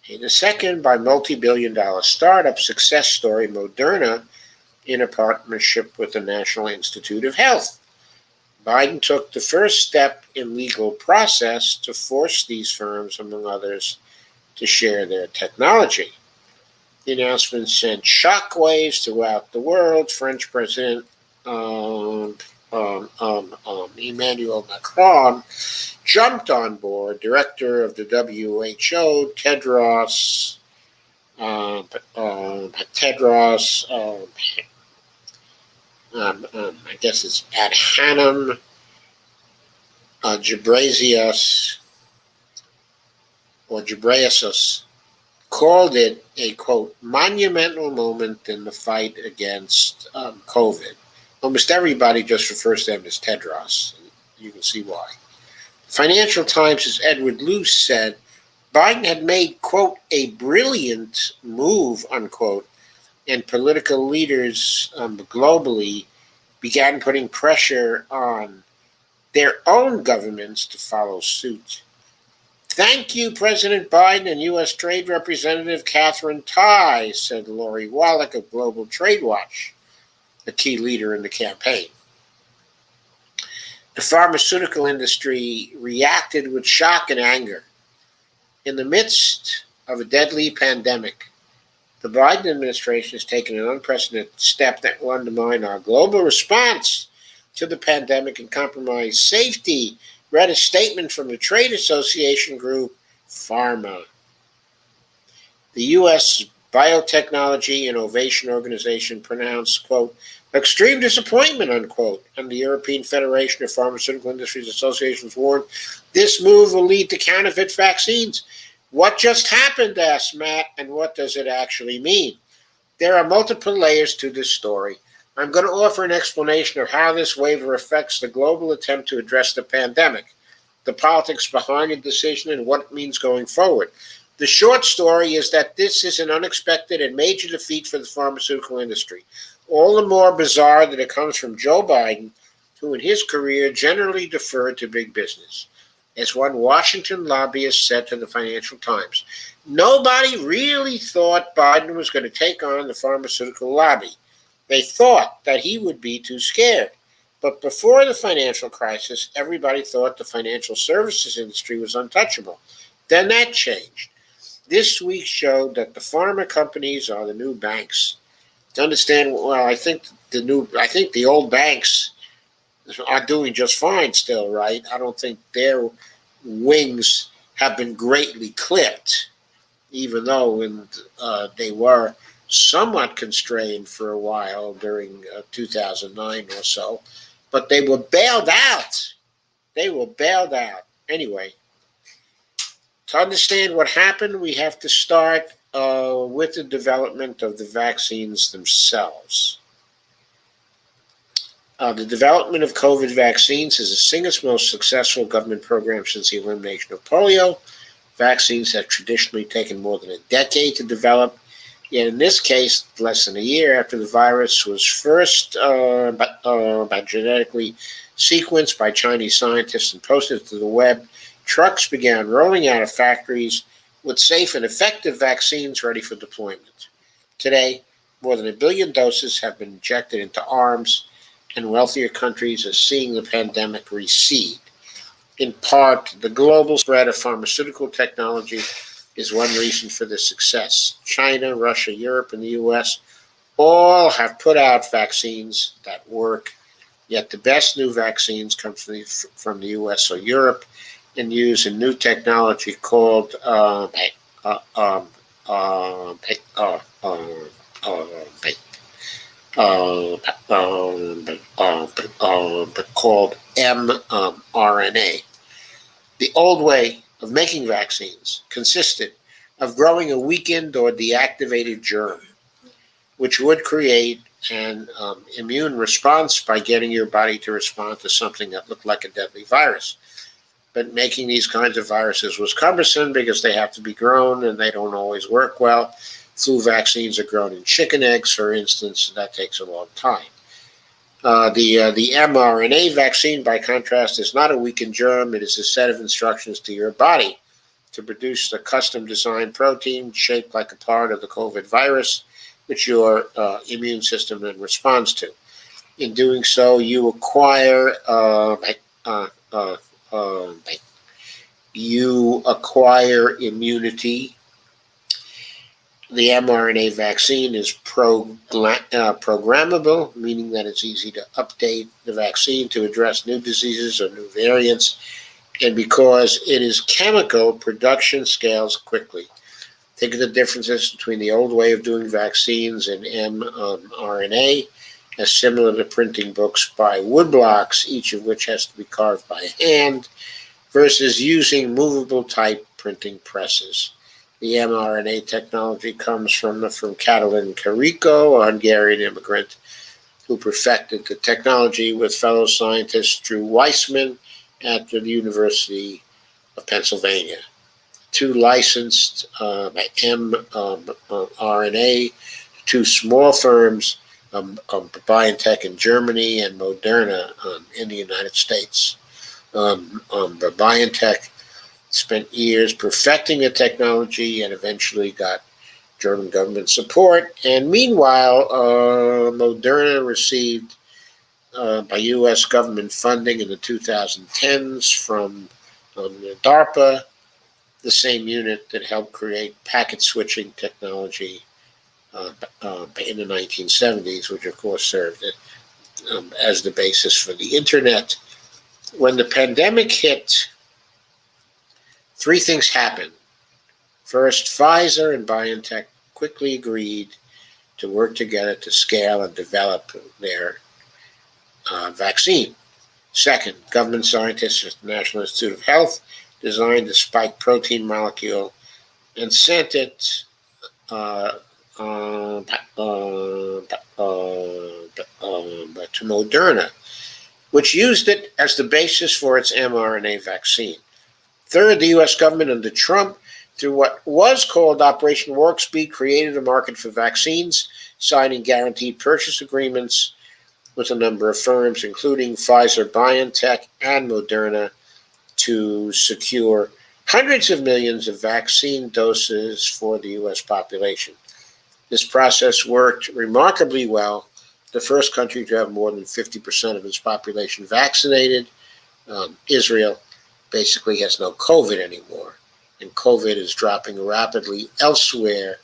And the second by multi-billion-dollar startup success story Moderna in a partnership with the National Institute of Health. Biden took the first step in legal process to force these firms, among others, to share their technology. The announcement sent shockwaves throughout the world. French President Emmanuel Macron jumped on board. Director of the WHO, I guess it's Adhanom Ghebreyesus, called it a, quote, monumental moment in the fight against COVID. Almost everybody just refers to him as Tedros. You can see why. Financial Times' Edward Luce said Biden had made, quote, a brilliant move, unquote, and political leaders globally began putting pressure on their own governments to follow suit. Thank you, President Biden and U.S. Trade Representative Catherine Tai, said Lori Wallach of Global Trade Watch, a key leader in the campaign. The pharmaceutical industry reacted with shock and anger. In the midst of a deadly pandemic, the Biden administration has taken an unprecedented step that will undermine our global response to the pandemic and compromise safety, read a statement from the trade association group PhRMA. The U.S. Biotechnology Innovation Organization pronounced, quote, extreme disappointment, unquote, and the European Federation of Pharmaceutical Industries Associations warned this move will lead to counterfeit vaccines. What just happened, asked Matt, and what does it actually mean? There are multiple layers to this story. I'm going to offer an explanation of how this waiver affects the global attempt to address the pandemic, the politics behind the decision, and what it means going forward. The short story is that this is an unexpected and major defeat for the pharmaceutical industry. All the more bizarre that it comes from Joe Biden, who in his career generally deferred to big business. As one Washington lobbyist said to the Financial Times, nobody really thought Biden was going to take on the pharmaceutical lobby. They thought that he would be too scared. But before the financial crisis, everybody thought the financial services industry was untouchable. Then that changed. This week showed that the pharma companies are the new banks. To understand, well, I think the old banks are doing just fine still, right? I don't think their wings have been greatly clipped, even though they were somewhat constrained for a while during 2009 or so. But they were bailed out. They were bailed out. Anyway, to understand what happened, we have to start with the development of the vaccines themselves. The development of COVID vaccines is the single most successful government program since the elimination of polio. Vaccines have traditionally taken more than a decade to develop, yet in this case, less than a year after the virus was first genetically sequenced by Chinese scientists and posted to the web, trucks began rolling out of factories with safe and effective vaccines ready for deployment. Today, more than 1 billion doses have been injected into arms, and wealthier countries are seeing the pandemic recede. In part, the global spread of pharmaceutical technology is one reason for this success. China, Russia, Europe, and the US all have put out vaccines that work, yet the best new vaccines come from the US or Europe and use a new technology called called mRNA. The old way of making vaccines consisted of growing a weakened or deactivated germ, which would create an immune response by getting your body to respond to something that looked like a deadly virus. But making these kinds of viruses was cumbersome because they have to be grown and they don't always work well. Flu vaccines are grown in chicken eggs, for instance, and that takes a long time. The mRNA vaccine, by contrast, is not a weakened germ. It is a set of instructions to your body to produce a custom-designed protein shaped like a part of the COVID virus, which your immune system then responds to. In doing so, you acquire immunity. The mRNA vaccine is programmable, meaning that it's easy to update the vaccine to address new diseases or new variants. And because it is chemical, production scales quickly. Think of the differences between the old way of doing vaccines and mRNA, as similar to printing books by woodblocks, each of which has to be carved by hand, versus using movable type printing presses. The mRNA technology comes from Catalin Carrico, a Hungarian immigrant who perfected the technology with fellow scientist Drew Weissman at the University of Pennsylvania. Two licensed mRNA, two small firms, BioNTech in Germany and Moderna in the United States. BioNTech spent years perfecting the technology and eventually got German government support. And meanwhile, Moderna received by U.S. government funding in the 2010s from DARPA, the same unit that helped create packet switching technology in the 1970s, which of course served as the basis for the internet. When the pandemic hit, three things happened. First, Pfizer and BioNTech quickly agreed to work together to scale and develop their vaccine. Second, government scientists at the National Institute of Health designed the spike protein molecule and sent it to Moderna, which used it as the basis for its mRNA vaccine. Third, the U.S. government under Trump, through what was called Operation Warp Speed, created a market for vaccines, signing guaranteed purchase agreements with a number of firms, including Pfizer, BioNTech, and Moderna, to secure hundreds of millions of vaccine doses for the U.S. population. This process worked remarkably well. The first country to have more than 50% of its population vaccinated, Israel, basically has no COVID anymore. and COVID is dropping rapidly elsewhere,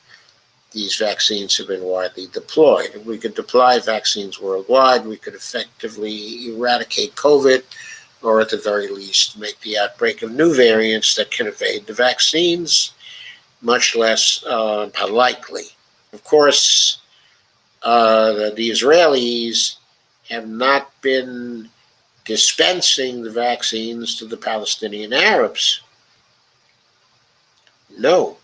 these vaccines have been widely deployed. If we could deploy vaccines worldwide, we could effectively eradicate COVID, or at the very least, make the outbreak of new variants that can evade the vaccines much less likely. Of course, the Israelis have not been dispensing the vaccines to the Palestinian Arabs. No,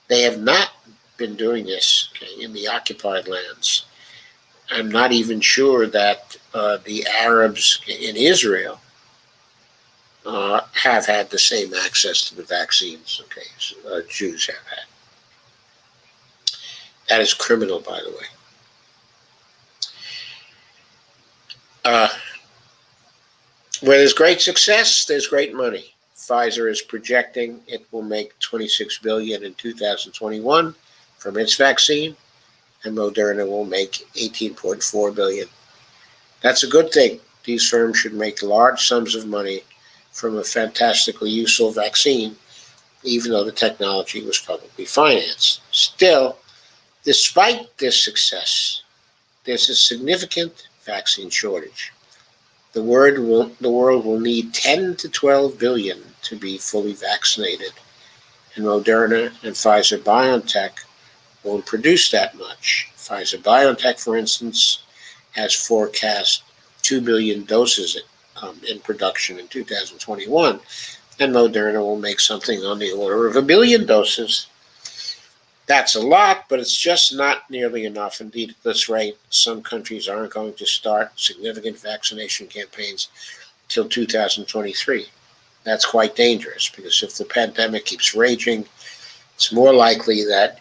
they have not been doing this, okay, in the occupied lands. I'm not even sure that the Arabs in Israel have had the same access to the vaccines, okay, Jews have had. That is criminal, by the way. Where there's great success, there's great money. Pfizer is projecting it will make $26 billion in 2021 from its vaccine, and Moderna will make $18.4 billion. That's a good thing. These firms should make large sums of money from a fantastically useful vaccine, even though the technology was publicly financed. Still, despite this success, there's a significant vaccine shortage. The world will need 10 to 12 billion to be fully vaccinated, and Moderna and Pfizer BioNTech won't produce that much. Pfizer BioNTech, for instance, has forecast 2 billion doses in production in 2021, and Moderna will make something on the order of 1 billion doses. That's a lot, but it's just not nearly enough. Indeed, at this rate, some countries aren't going to start significant vaccination campaigns till 2023. That's quite dangerous, because if the pandemic keeps raging, it's more likely that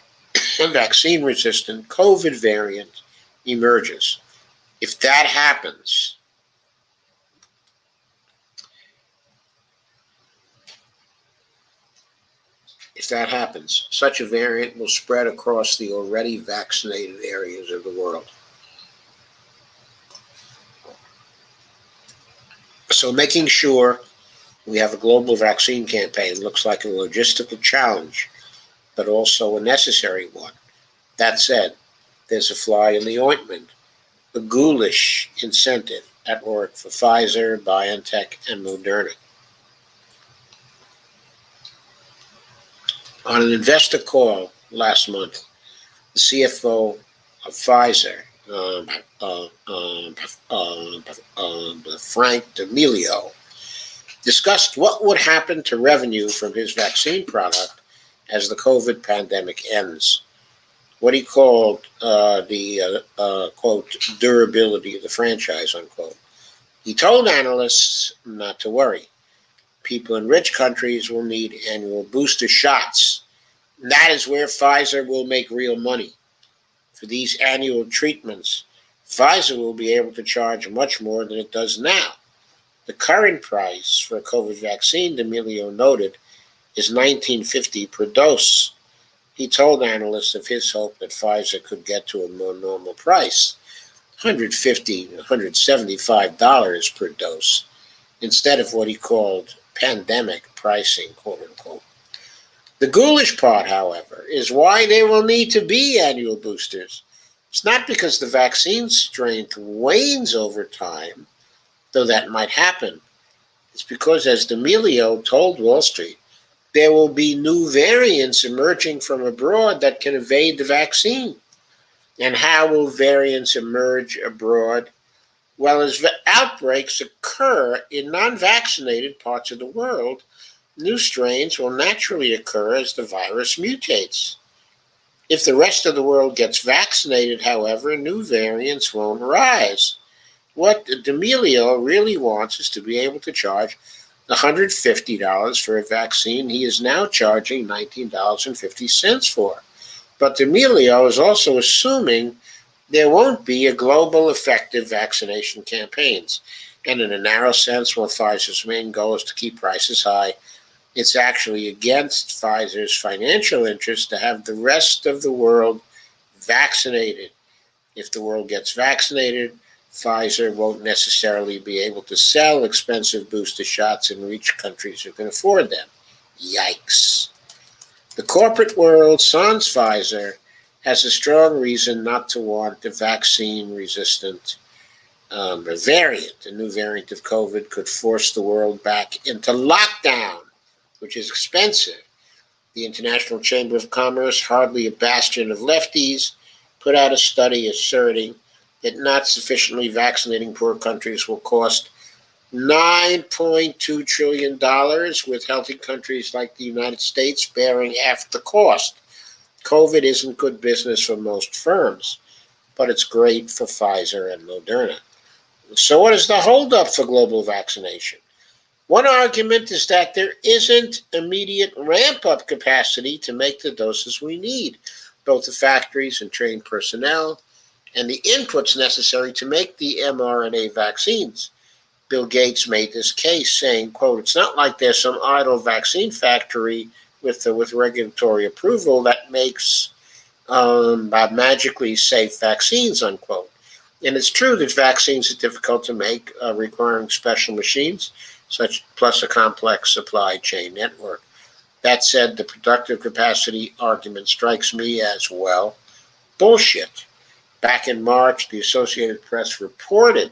a vaccine-resistant COVID variant emerges. If that happens, such a variant will spread across the already vaccinated areas of the world. So making sure we have a global vaccine campaign looks like a logistical challenge, but also a necessary one. That said, there's a fly in the ointment, a ghoulish incentive at work for Pfizer, BioNTech, and Moderna. On an investor call last month, the CFO of Pfizer, Frank D'Amelio, discussed what would happen to revenue from his vaccine product as the COVID pandemic ends. What he called quote, durability of the franchise, unquote. He told analysts not to worry. People in rich countries will need annual booster shots. And that is where Pfizer will make real money. For these annual treatments, Pfizer will be able to charge much more than it does now. The current price for a COVID vaccine, D'Amelio noted, is $19.50 per dose. He told analysts of his hope that Pfizer could get to a more normal price, $150 to $175 per dose, instead of what he called pandemic pricing, quote unquote. The ghoulish part, however, is why there will need to be annual boosters. It's not because the vaccine strength wanes over time, though that might happen. It's because, as D'Amelio told Wall Street, there will be new variants emerging from abroad that can evade the vaccine. And how will variants emerge abroad? Well, as outbreaks occur in non-vaccinated parts of the world, new strains will naturally occur as the virus mutates. If the rest of the world gets vaccinated, however, new variants won't arise. What D'Amelio really wants is to be able to charge $150 for a vaccine he is now charging $19.50 for. But D'Amelio is also assuming there won't be a global effective vaccination campaigns. And in a narrow sense, while Pfizer's main goal is to keep prices high, it's actually against Pfizer's financial interest to have the rest of the world vaccinated. If the world gets vaccinated, Pfizer won't necessarily be able to sell expensive booster shots in rich countries who can afford them. Yikes. The corporate world, sans Pfizer, has a strong reason not to want the vaccine-resistant variant. The new variant of COVID could force the world back into lockdown, which is expensive. The International Chamber of Commerce, hardly a bastion of lefties, put out a study asserting that not sufficiently vaccinating poor countries will cost $9.2 trillion, with healthy countries like the United States bearing half the cost. COVID isn't good business for most firms, but it's great for Pfizer and Moderna. So what is the holdup for global vaccination? One argument is that there isn't immediate ramp-up capacity to make the doses we need, both the factories and trained personnel, and the inputs necessary to make the mRNA vaccines. Bill Gates made this case, saying, quote, "It's not like there's some idle vaccine factory with regulatory approval that makes magically safe vaccines," unquote. And it's true that vaccines are difficult to make, requiring special machines, plus a complex supply chain network. That said, the productive capacity argument strikes me as, well, bullshit. Back in March, the Associated Press reported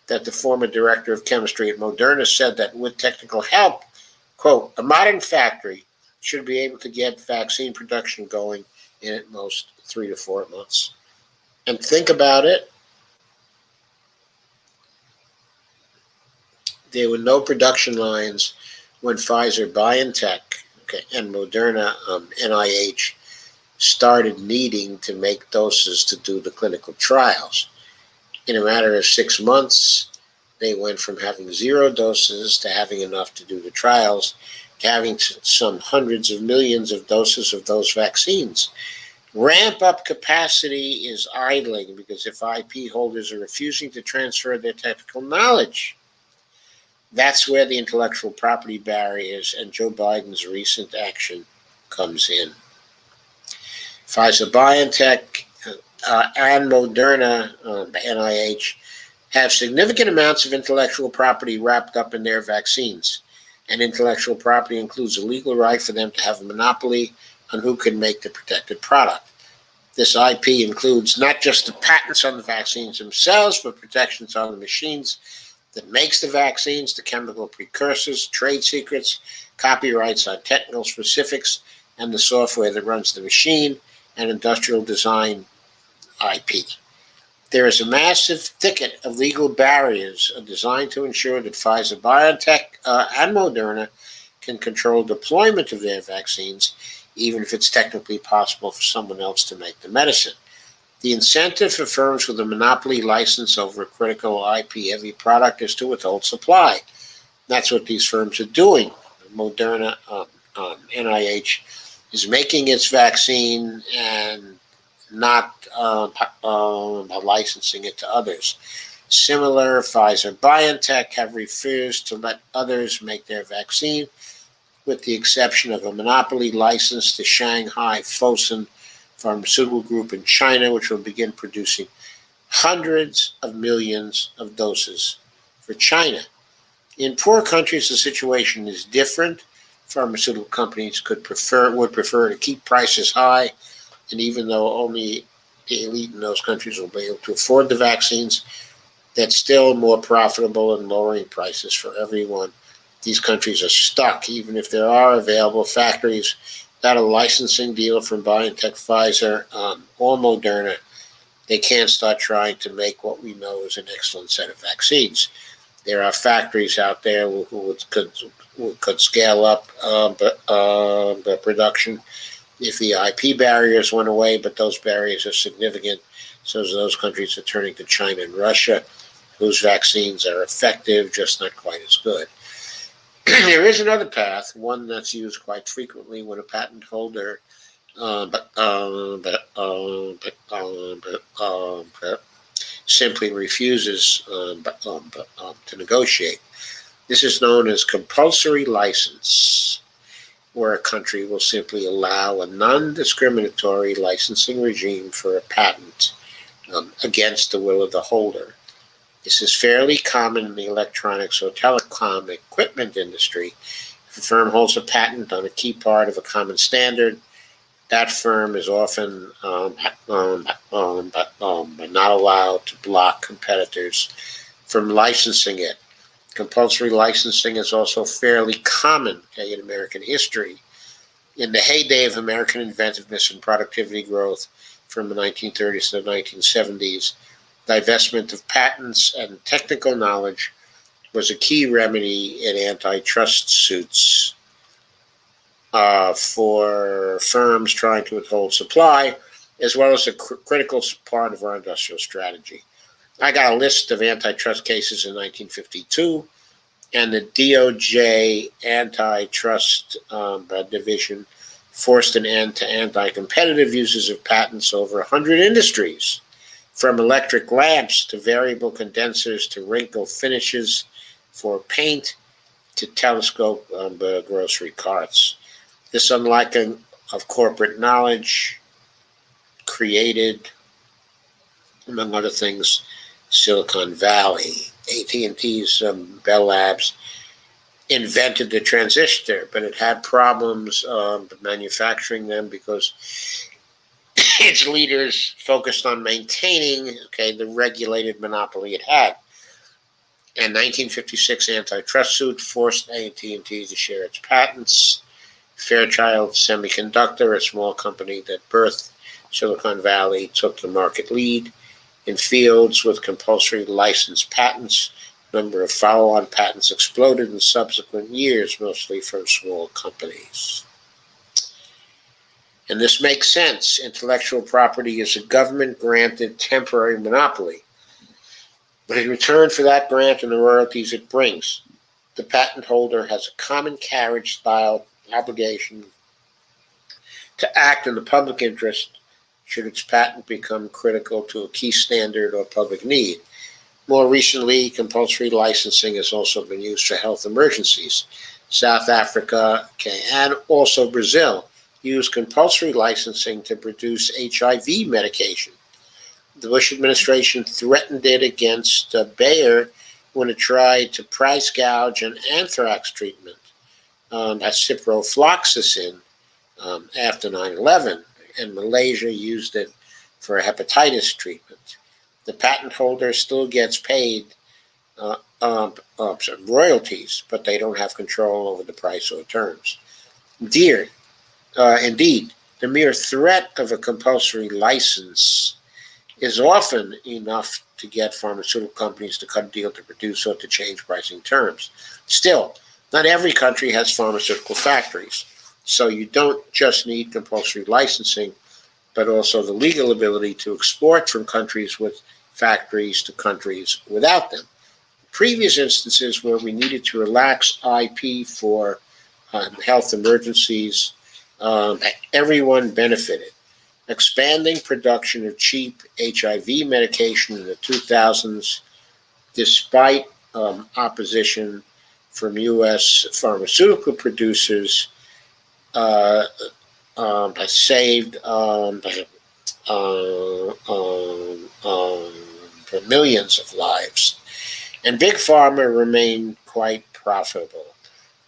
that the former director of chemistry at Moderna said that with technical help, quote, "a modern factory should be able to get vaccine production going in at most 3 to 4 months." And think about it. There were no production lines when Pfizer, BioNTech, and Moderna, NIH, started needing to make doses to do the clinical trials. In a matter of 6 months, they went from having 0 doses to having enough to do the trials, to having some hundreds of millions of doses of those vaccines. Ramp-up capacity is idling because if IP holders are refusing to transfer their technical knowledge, that's where the intellectual property barriers and Joe Biden's recent action comes in. Pfizer, BioNTech, and Moderna, NIH, have significant amounts of intellectual property wrapped up in their vaccines. And intellectual property includes a legal right for them to have a monopoly on who can make the protected product. This IP includes not just the patents on the vaccines themselves, but protections on the machines that makes the vaccines, the chemical precursors, trade secrets, copyrights on technical specifics, and the software that runs the machine, and industrial design IP. There is a massive thicket of legal barriers designed to ensure that Pfizer, BioNTech, and Moderna can control deployment of their vaccines, even if it's technically possible for someone else to make the medicine. The incentive for firms with a monopoly license over a critical IP-heavy product is to withhold supply. That's what these firms are doing. Moderna, NIH, is making its vaccine and not licensing it to others. Similar, Pfizer, BioNTech have refused to let others make their vaccine, with the exception of a monopoly license to Shanghai Fosun Pharmaceutical Group in China, which will begin producing hundreds of millions of doses for China. In poor countries, the situation is different. Pharmaceutical companies would prefer to keep prices high, and even though only the elite in those countries will be able to afford the vaccines, that's still more profitable and lowering prices for everyone. These countries are stuck, even if there are available factories without a licensing deal from BioNTech, Pfizer, or Moderna. They can't start trying to make what we know is an excellent set of vaccines. There are factories out there who could scale up the production if the IP barriers went away, but those barriers are significant. So those countries are turning to China and Russia, whose vaccines are effective, just not quite as good. There is another path, one that's used quite frequently when a patent holder simply refuses to negotiate. This is known as compulsory license, where a country will simply allow a non-discriminatory licensing regime for a patent against the will of the holder. This is fairly common in the electronics or telecom equipment industry. If a firm holds a patent on a key part of a common standard, that firm is often not allowed to block competitors from licensing it. Compulsory licensing is also fairly common in American history. In the heyday of American inventiveness and productivity growth from the 1930s to the 1970s, divestment of patents and technical knowledge was a key remedy in antitrust suits for firms trying to withhold supply, as well as a critical part of our industrial strategy. I got a list of antitrust cases in 1952, and the DOJ antitrust division forced an end to anti-competitive uses of patents over 100 industries, from electric lamps to variable condensers to wrinkle finishes for paint to telescope grocery carts. This unlocking of corporate knowledge created, among other things, Silicon Valley. AT&T's Bell Labs invented the transistor, but it had problems manufacturing them because its leaders focused on maintaining the regulated monopoly it had. A 1956 antitrust suit forced AT&T to share its patents. Fairchild Semiconductor, a small company that birthed Silicon Valley, took the market lead in fields with compulsory licensed patents. The number of follow-on patents exploded in subsequent years, mostly from small companies. And this makes sense. Intellectual property is a government-granted temporary monopoly. But in return for that grant and the royalties it brings, the patent holder has a common carriage-style obligation to act in the public interest should its patent become critical to a key standard or public need. More recently, compulsory licensing has also been used for health emergencies. South Africa and also Brazil used compulsory licensing to produce HIV medication. The Bush administration threatened it against Bayer when it tried to price gouge an anthrax treatment, ciprofloxacin, after 9/11, and Malaysia used it for a hepatitis treatment. The patent holder still gets paid royalties, but they don't have control over the price or terms. Indeed, the mere threat of a compulsory license is often enough to get pharmaceutical companies to cut a deal to produce or to change pricing terms. Still, not every country has pharmaceutical factories, so you don't just need compulsory licensing, but also the legal ability to export from countries with factories to countries without them. Previous instances where we needed to relax IP for health emergencies, everyone benefited. Expanding production of cheap HIV medication in the 2000s, despite opposition from U.S. pharmaceutical producers, has saved millions of lives. And Big Pharma remained quite profitable.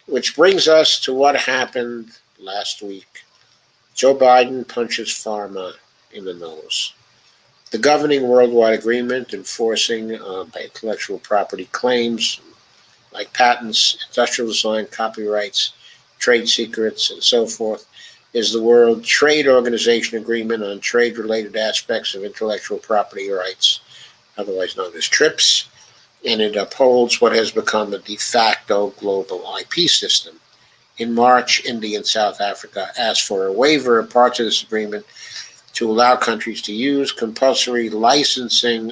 Which brings us to what happened last week. Joe Biden punches pharma in the nose. The governing worldwide agreement enforcing intellectual property claims like patents, industrial design, copyrights, trade secrets, and so forth is the World Trade Organization Agreement on Trade-Related Aspects of Intellectual Property Rights, otherwise known as TRIPS, and it upholds what has become a de facto global IP system. In March, India and South Africa asked for a waiver of parts of this agreement to allow countries to use compulsory licensing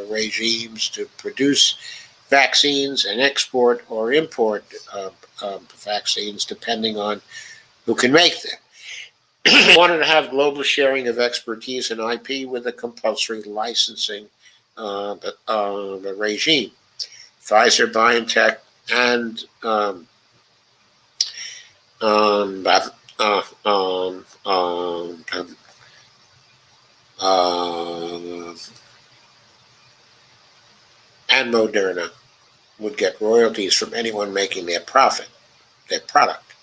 regimes to produce vaccines and export or import vaccines, depending on who can make them. They wanted to have global sharing of expertise and IP with a compulsory licensing regime. Pfizer, BioNTech, and and Moderna would get royalties from anyone making their profit. their product,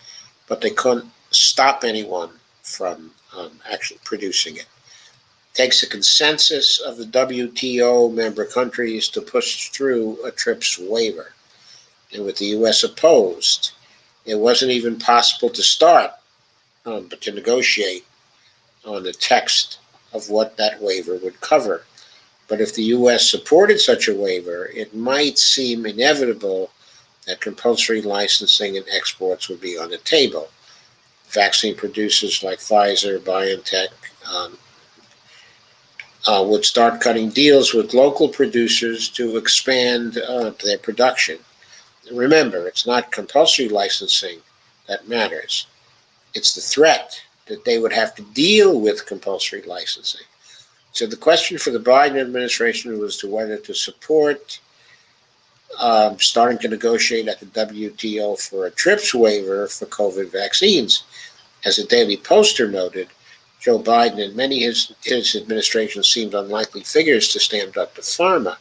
but they couldn't stop anyone from actually producing it. It takes a consensus of the WTO member countries to push through a TRIPS waiver. And with the U.S. opposed, it wasn't even possible to start, but to negotiate on the text of what that waiver would cover. But if the U.S. supported such a waiver, it might seem inevitable that compulsory licensing and exports would be on the table. Vaccine producers like Pfizer, BioNTech would start cutting deals with local producers to expand their production. Remember, it's not compulsory licensing that matters. It's the threat that they would have to deal with compulsory licensing. So the question for the Biden administration was to whether to support starting to negotiate at the WTO for a TRIPS waiver for COVID vaccines. As the Daily Poster noted, Joe Biden and many of his administration seemed unlikely figures to stand up to pharma,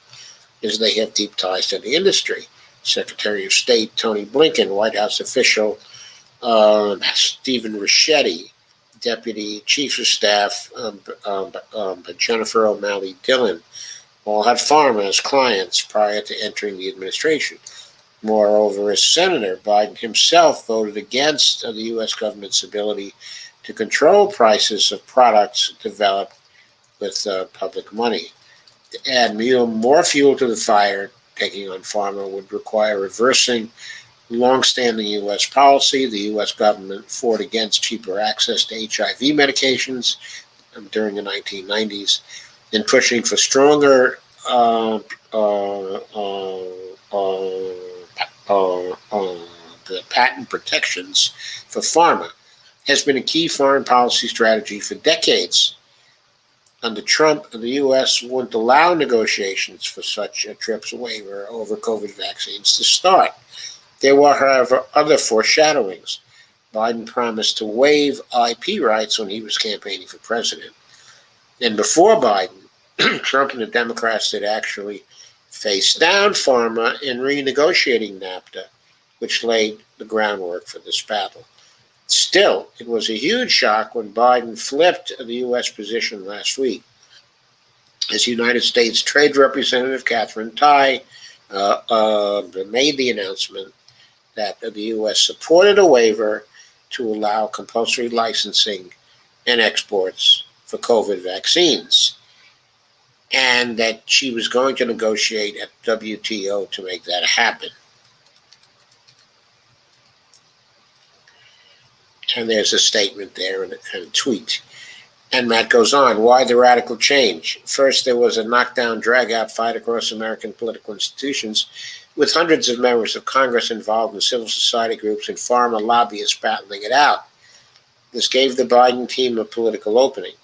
as they have deep ties to the industry. Secretary of State Tony Blinken, White House official Stephen Ricchetti, Deputy Chief of Staff Jennifer O'Malley Dillon, all had pharma as clients prior to entering the administration. Moreover, as Senator, Biden himself voted against the U.S. government's ability to control prices of products developed with public money. To add more fuel to the fire, taking on pharma would require reversing long-standing U.S. policy. The U.S. government fought against cheaper access to HIV medications during the 1990s and pushing for stronger the patent protections for pharma has been a key foreign policy strategy for decades. Under Trump, the U.S. wouldn't allow negotiations for such a TRIPS waiver over COVID vaccines to start. There were, however, other foreshadowings. Biden promised to waive IP rights when he was campaigning for president. And before Biden, Trump and the Democrats had actually faced down pharma in renegotiating NAFTA, which laid the groundwork for this battle. Still, it was a huge shock when Biden flipped the U.S. position last week. As United States Trade Representative Catherine Tai made the announcement that the U.S. supported a waiver to allow compulsory licensing and exports for COVID vaccines, and that she was going to negotiate at WTO to make that happen. And there's a statement there and a tweet. And Matt goes on, why the radical change? First, there was a knockdown, drag-out fight across American political institutions with hundreds of members of Congress involved in civil society groups and pharma lobbyists battling it out. This gave the Biden team a political opening.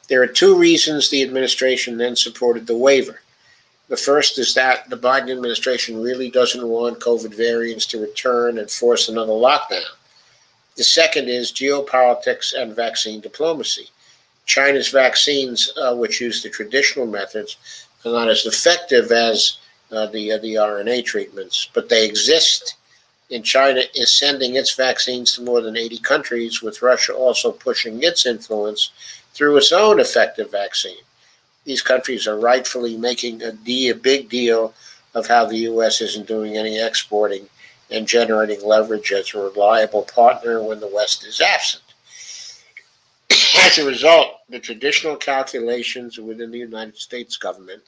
There are two reasons the administration then supported the waiver. The first is that the Biden administration really doesn't want COVID variants to return and force another lockdown. The second is geopolitics and vaccine diplomacy. China's vaccines, which use the traditional methods, are not as effective as the RNA treatments, but they exist. And China is sending its vaccines to more than 80 countries, with Russia also pushing its influence through its own effective vaccine. These countries are rightfully making a big deal of how the U.S. isn't doing any exporting and generating leverage as a reliable partner when the West is absent. As a result, the traditional calculations within the United States government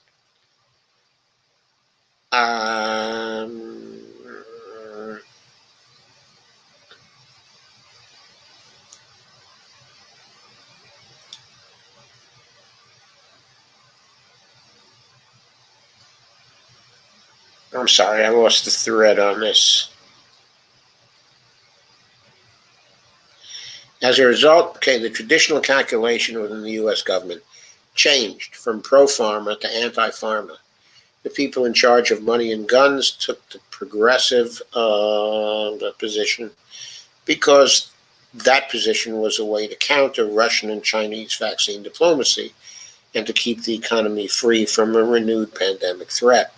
I'm sorry, I lost the thread on this. As a result, the traditional calculation within the U.S. government changed from pro-pharma to anti-pharma. The people in charge of money and guns took the progressive position because that position was a way to counter Russian and Chinese vaccine diplomacy and to keep the economy free from a renewed pandemic threat.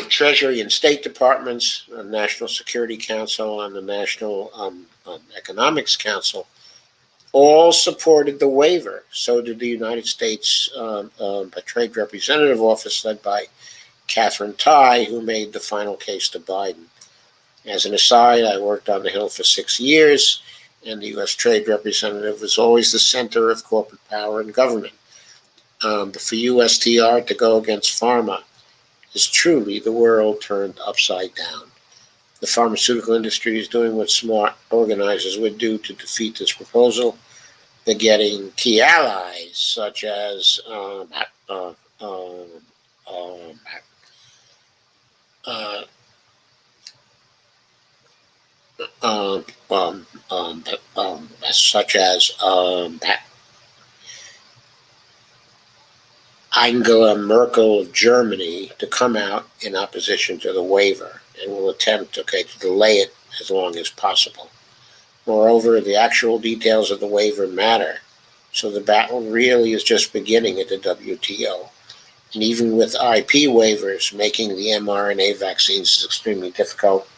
Treasury and State Departments, the National Security Council, and the National Economics Council all supported the waiver. So did the United States Trade Representative Office, led by Catherine Tai, who made the final case to Biden. As an aside, I worked on the Hill for 6 years, and the U.S. Trade Representative was always the center of corporate power in government. But for USTR to go against pharma is truly the world turned upside down. The pharmaceutical industry is doing what smart organizers would do to defeat this proposal. They're getting key allies such as such as Angela Merkel of Germany to come out in opposition to the waiver and will attempt to delay it as long as possible. Moreover, the actual details of the waiver matter, so the battle really is just beginning at the WTO. And even with IP waivers, making the mRNA vaccines is extremely difficult,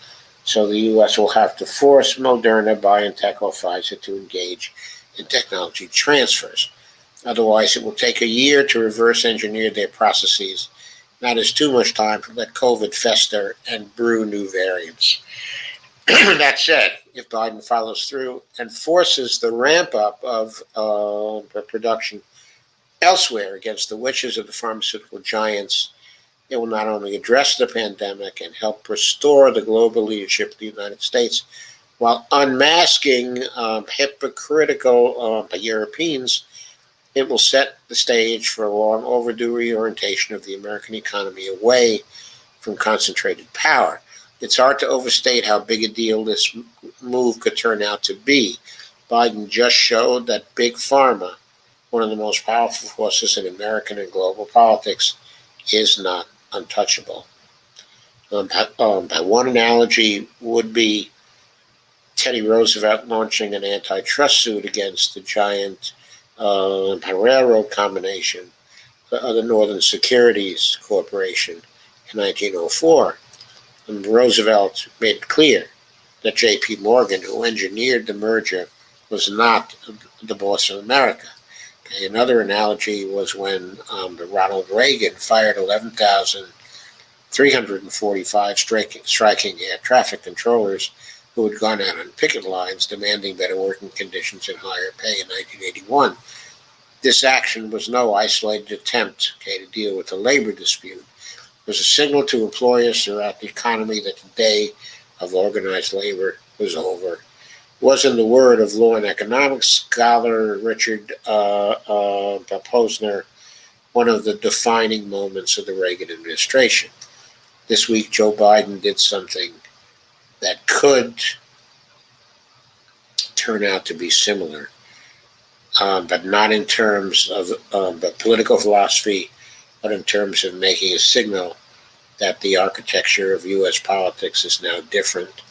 so the U.S. will have to force Moderna, BioNTech, or Pfizer to engage in technology transfers. Otherwise, it will take a year to reverse engineer their processes. That is too much time to let COVID fester and brew new variants. That said, if Biden follows through and forces the ramp up of production elsewhere against the wishes of the pharmaceutical giants, it will not only address the pandemic and help restore the global leadership of the United States while unmasking hypocritical Europeans. It will set the stage for a long overdue reorientation of the American economy away from concentrated power. It's hard to overstate how big a deal this move could turn out to be. Biden just showed that Big Pharma, one of the most powerful forces in American and global politics, is not untouchable. One analogy would be Teddy Roosevelt launching an antitrust suit against the giant railroad combination, the Northern Securities Corporation, in 1904. And Roosevelt made it clear that J.P. Morgan, who engineered the merger, was not the boss of America. Okay, another analogy was when Ronald Reagan fired 11,345 striking air traffic controllers who had gone out on picket lines demanding better working conditions and higher pay in 1981. This action was no isolated attempt to deal with the labor dispute. It was a signal to employers throughout the economy that the day of organized labor was over. It was, in the word of law and economics scholar Richard Posner, one of the defining moments of the Reagan administration. This week, Joe Biden did something that could turn out to be similar, but not in terms of political philosophy, but in terms of making a signal that the architecture of U.S. politics is now different.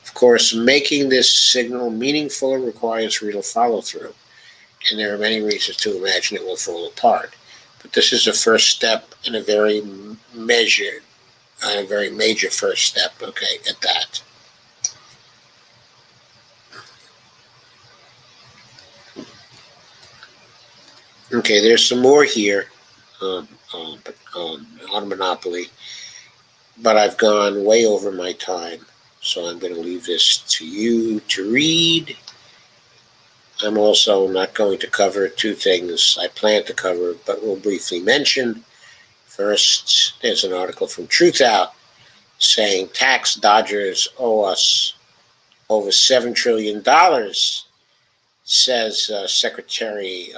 Of course, making this signal meaningful requires real follow-through, and there are many reasons to imagine it will fall apart. But this is a first step in a very major first step, at that. Okay, there's some more here on monopoly, but I've gone way over my time, so I'm going to leave this to you to read. I'm also not going to cover two things I plan to cover, but will briefly mention. First, there's an article from Truthout saying tax dodgers owe us over $7 trillion, says Secretary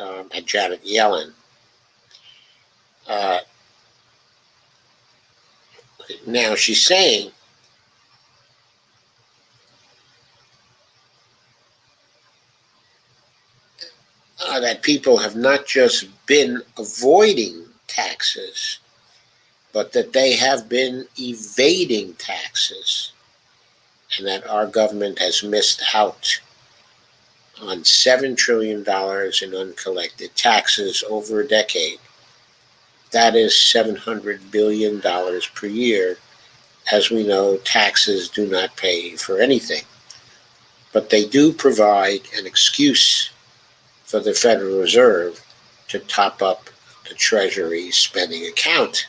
Janet Yellen. Now she's saying that people have not just been avoiding taxes, but that they have been evading taxes, and that our government has missed out on $7 trillion in uncollected taxes over a decade. That is $700 billion per year. As we know, taxes do not pay for anything, but they do provide an excuse for the Federal Reserve to top up the Treasury spending account.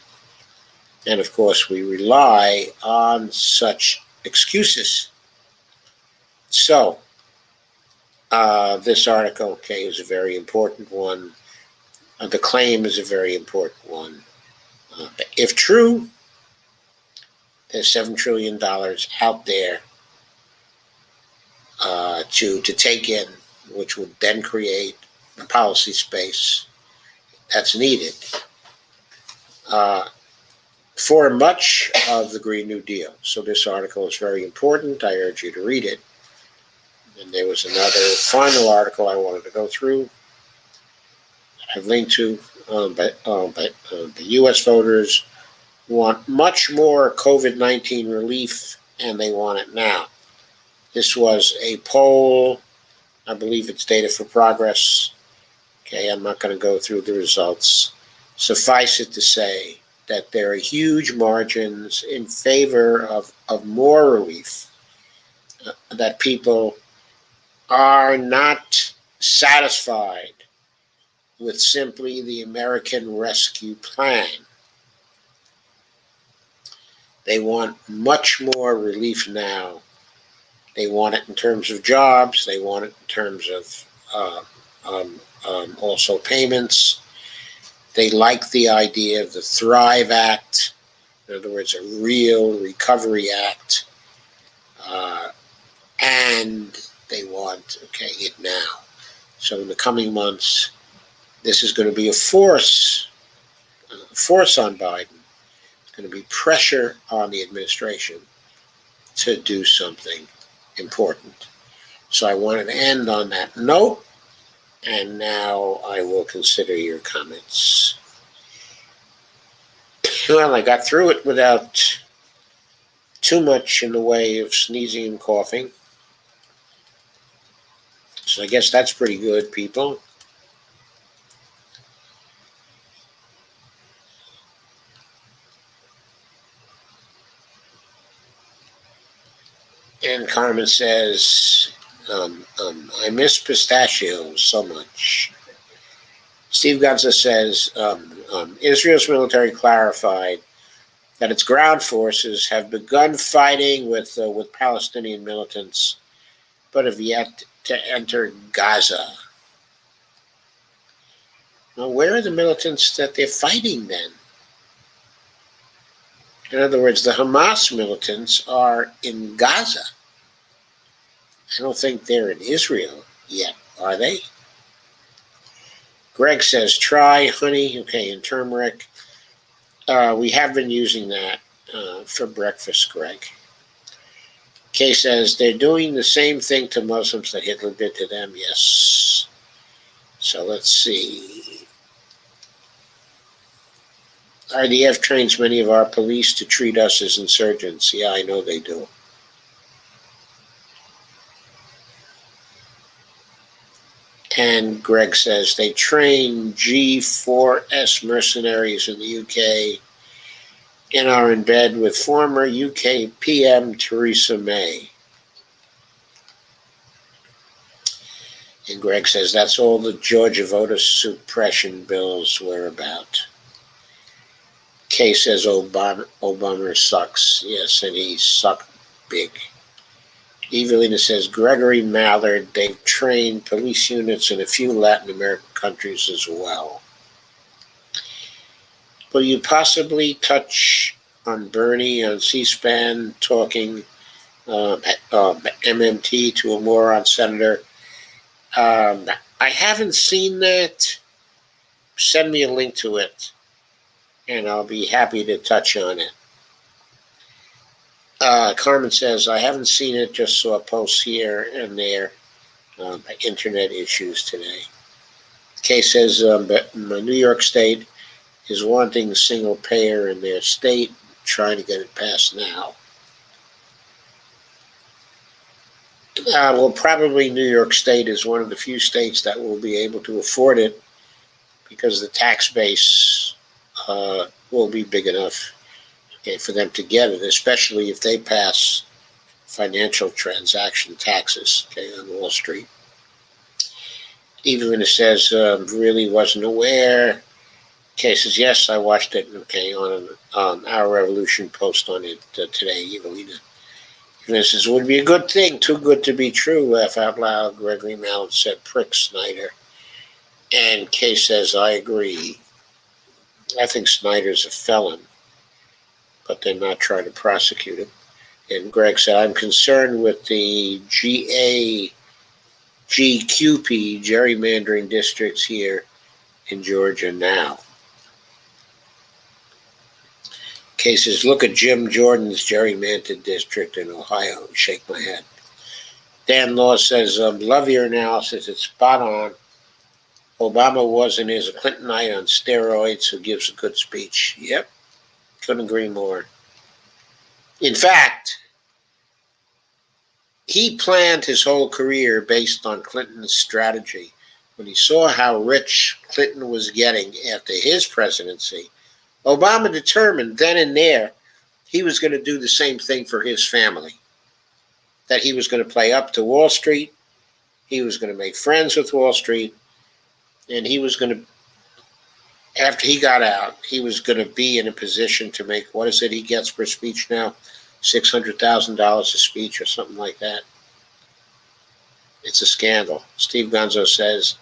And of course, we rely on such excuses. So, this article, okay, is a very important one. The claim is a very important one. If true, there's $7 trillion out there to take in, which would then create the policy space that's needed for much of the Green New Deal. So this article is very important. I urge you to read it. And there was another final article I wanted to go through. I've linked to, but the U.S. voters want much more COVID-19 relief, and they want it now. This was a poll. I believe it's Data for Progress. Okay, I'm not going to go through the results. Suffice it to say that there are huge margins in favor of more relief, that people are not satisfied with simply the American Rescue Plan. They want much more relief now. They want it in terms of jobs. They want it in terms of also payments. They like the idea of the Thrive Act, in other words, a real recovery act, and they want, it now. So in the coming months, this is going to be a force on Biden. It's going to be pressure on the administration to do something important. So I wanted to end on that note, and now I will consider your comments. Well, I got through it without too much in the way of sneezing and coughing. So I guess that's pretty good, people. And Carmen says, I miss pistachios so much. Steve Gonza says, Israel's military clarified that its ground forces have begun fighting with Palestinian militants, but have yet to enter Gaza. Now, where are the militants that they're fighting then? In other words, the Hamas militants are in Gaza. I don't think they're in Israel yet, are they? Greg says, try honey, and turmeric. We have been using that for breakfast, Greg. Kay says, they're doing the same thing to Muslims that Hitler did to them. Yes. So let's see. IDF trains many of our police to treat us as insurgents. Yeah, I know they do. And Greg says, they train G4S mercenaries in the UK and are in bed with former UK PM Theresa May. And Greg says, that's all the Georgia voter suppression bills were about. Kay says, Obama sucks. Yes, and he sucked big. Evelina says, Gregory Mallard, they've trained police units in a few Latin American countries as well. Will you possibly touch on Bernie on C-SPAN talking MMT to a moron senator? I haven't seen that. Send me a link to it, and I'll be happy to touch on it. Carmen says, I haven't seen it, just saw posts here and there. Internet issues today. Kay says, New York State is wanting single payer in their state, trying to get it passed now. Well, probably New York State is one of the few states that will be able to afford it because the tax base will be big enough, okay, for them to get it, especially if they pass financial transaction taxes, okay, on Wall Street. Even when it says really wasn't aware, okay, says yes, I watched it, okay, on an Our Revolution post on it today, Evelina. Even says it would be a good thing, too good to be true, laugh out loud, Gregory Mallett said, prick Snyder. And Kay says, I agree. I think Snyder's a felon, but they're not trying to prosecute him. And Greg said, I'm concerned with the GQP gerrymandering districts here in Georgia now. Cases, look at Jim Jordan's gerrymandered district in Ohio. Shake my head. Dan Law says, love your analysis. It's spot on. Obama was and is a Clintonite on steroids who gives a good speech. Yep, couldn't agree more. In fact, he planned his whole career based on Clinton's strategy. When he saw how rich Clinton was getting after his presidency, Obama determined then and there he was going to do the same thing for his family. That he was going to play up to Wall Street, he was going to make friends with Wall Street, and he was going to, after he got out, he was going to be in a position to make, what is it he gets per speech now? $600,000 a speech or something like that. It's a scandal. Steve Gonzo says,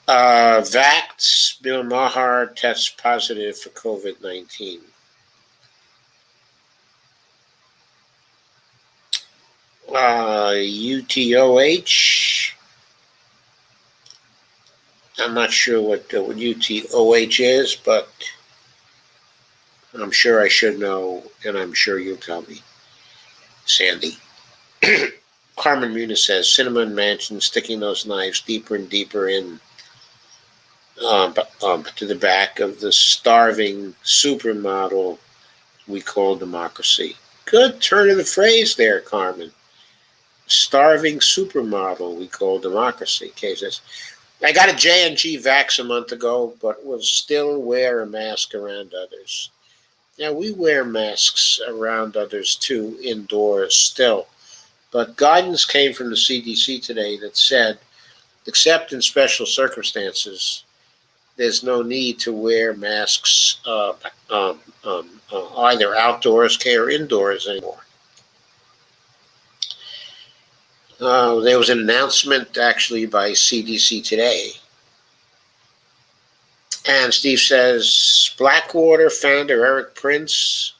Vax, Bill Maher tests positive for COVID-19. UTOH. I'm not sure what UTOH is, but I'm sure I should know, and I'm sure you'll tell me. Sandy. Carmen Muniz says, Cinnamon Mansion sticking those knives deeper and deeper in to the back of the starving supermodel we call democracy. Good turn of the phrase there, Carmen. Starving supermodel we call democracy. Okay, says, I got a J&G vax a month ago, but will still wear a mask around others. Now, we wear masks around others too, indoors still. But guidance came from the CDC today that said, except in special circumstances, there's no need to wear masks either outdoors or indoors anymore. There was an announcement actually by CDC today. And Steve says, Blackwater founder Eric Prince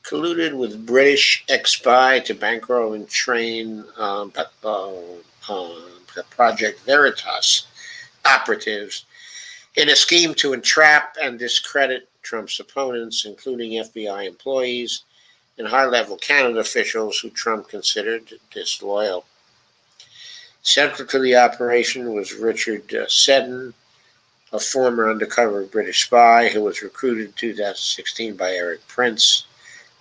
colluded with British ex-spy to bankroll and train Project Veritas operatives in a scheme to entrap and discredit Trump's opponents, including FBI employees and high-level Canada officials who Trump considered disloyal. Central to the operation was Richard Seddon, a former undercover British spy who was recruited in 2016 by Eric Prince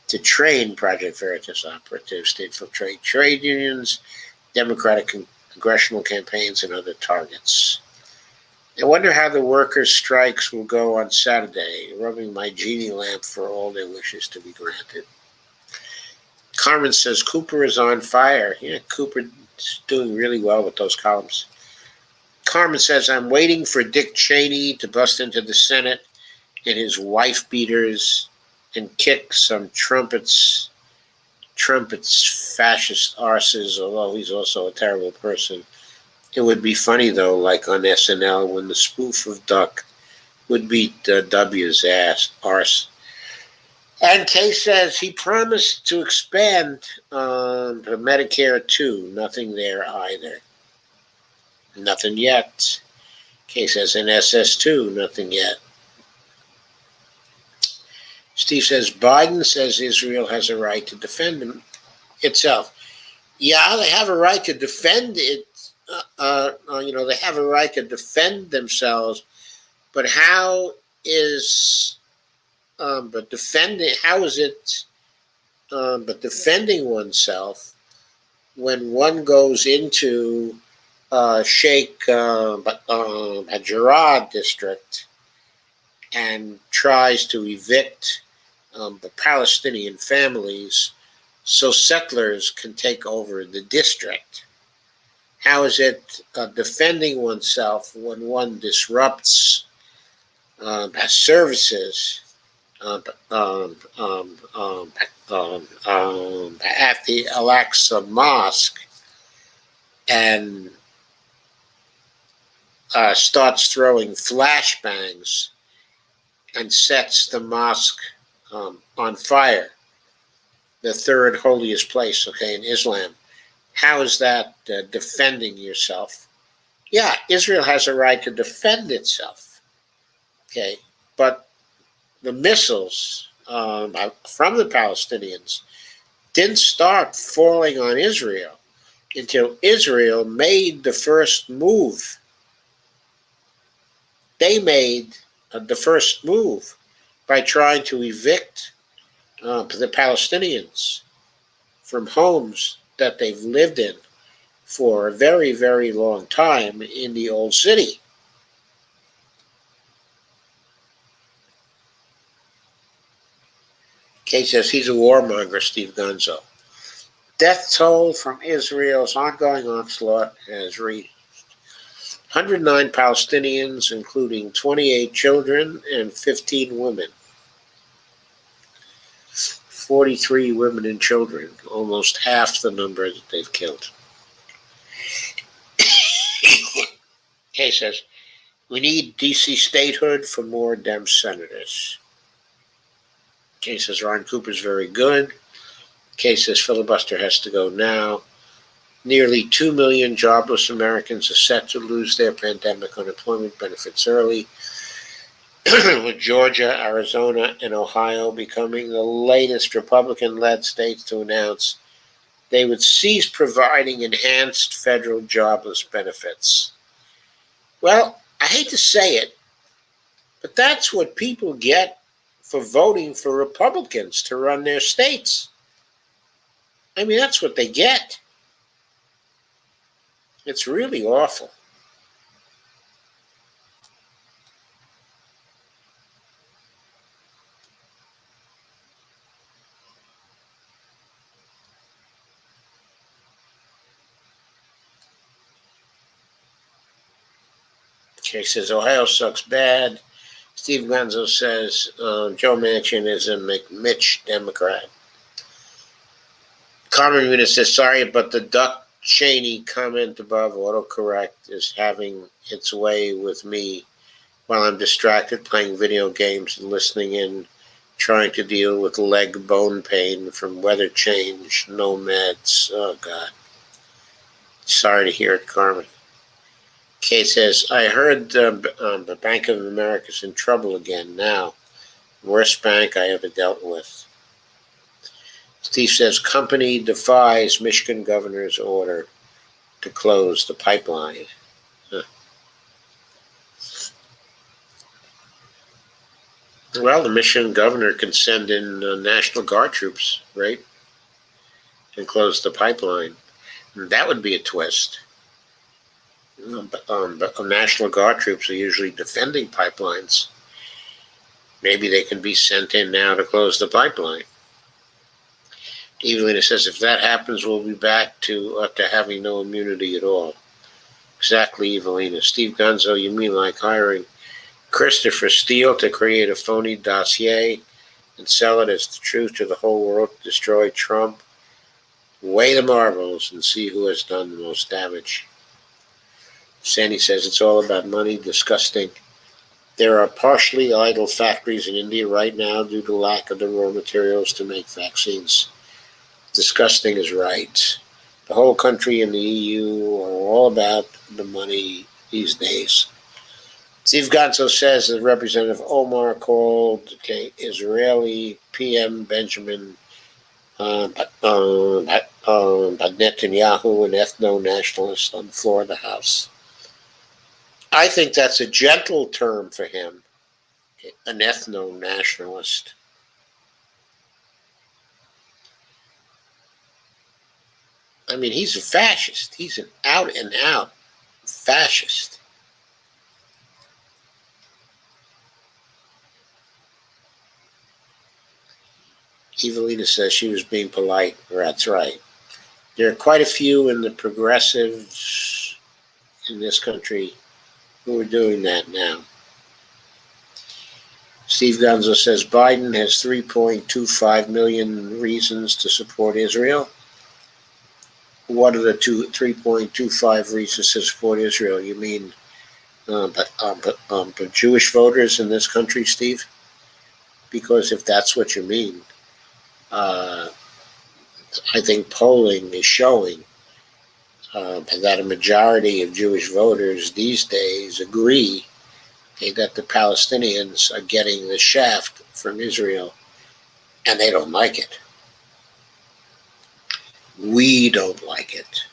to train Project Veritas operatives to infiltrate trade unions, Democratic congressional campaigns, and other targets. I wonder how the workers' strikes will go on Saturday, rubbing my genie lamp for all their wishes to be granted. Carmen says Cooper is on fire. Yeah, Cooper's doing really well with those columns. Carmen says, I'm waiting for Dick Cheney to bust into the Senate in his wife beaters and kick some trumpets fascist arses, although he's also a terrible person. It would be funny, though, like on SNL, when the spoof of Duck would beat W's arse. And Kay says he promised to expand Medicare too. Nothing there either. Nothing yet. Kay says in SS2, nothing yet. Steve says Biden says Israel has a right to defend itself. Yeah, they have a right to defend it. They have a right to defend themselves. But how is defending oneself when one goes into Sheikh Jarrah district and tries to evict the Palestinian families so settlers can take over the district. How is it defending oneself when one disrupts services um, um, um, um, at the Al-Aqsa Mosque and starts throwing flashbangs and sets the mosque on fire, the third holiest place, okay, in Islam? How is that defending yourself? Yeah, Israel has a right to defend itself, okay, but the missiles from the Palestinians didn't start falling on Israel until Israel made the first move. They made the first move by trying to evict the Palestinians from homes that they've lived in for a very, very long time in the old city. Kay says he's a warmonger, Steve Gunzo. Death toll from Israel's ongoing onslaught has reached 109 Palestinians, including 28 children and 15 women. 43 women and children, almost half the number that they've killed. Kay says, we need DC statehood for more Dem senators. Kay says, Ron Cooper's very good. Kay says, filibuster has to go now. Nearly 2 million jobless Americans are set to lose their pandemic unemployment benefits early, with Georgia, Arizona, and Ohio becoming the latest Republican-led states to announce they would cease providing enhanced federal jobless benefits. Well, I hate to say it, but that's what people get for voting for Republicans to run their states. I mean, that's what they get. It's really awful. Okay, says Ohio sucks bad. Steve Gonzo says Joe Manchin is a McMitch Democrat. Carmen Yunus says, sorry, but the Duck Cheney comment above autocorrect is having its way with me while I'm distracted playing video games and listening in, trying to deal with leg bone pain from weather change, no meds. Oh, God. Sorry to hear it, Carmen. Kay says, I heard the Bank of America's in trouble again now. Worst bank I ever dealt with. Steve says, company defies Michigan governor's order to close the pipeline. Huh. Well, the Michigan governor can send in National Guard troops, right? And close the pipeline. And that would be a twist. But National Guard troops are usually defending pipelines. Maybe they can be sent in now to close the pipeline. Evelina says, if that happens, we'll be back to having no immunity at all. Exactly, Evelina. Steve Gonzo, you mean like hiring Christopher Steele to create a phony dossier and sell it as the truth to the whole world to destroy Trump? Weigh the marbles and see who has done the most damage. Sandy says it's all about money. Disgusting. There are partially idle factories in India right now due to lack of the raw materials to make vaccines. Disgusting is right. The whole country and the EU are all about the money these days. Steve Gonzo says that Representative Omar called Israeli PM Benjamin Netanyahu an ethno-nationalist on the floor of the House. I think that's a gentle term for him, an ethno-nationalist. I mean, he's a fascist. He's an out and out fascist. Evelina says she was being polite. That's right. There are quite a few in the progressives in this country who are doing that now. Steve Gonzo says Biden has 3.25 million reasons to support Israel. What are the 3.25 reasons to support Israel? You mean but Jewish voters in this country, Steve? Because if that's what you mean, uh, I think polling is showing that a majority of Jewish voters these days agree that the Palestinians are getting the shaft from Israel, and they don't like it. We don't like it.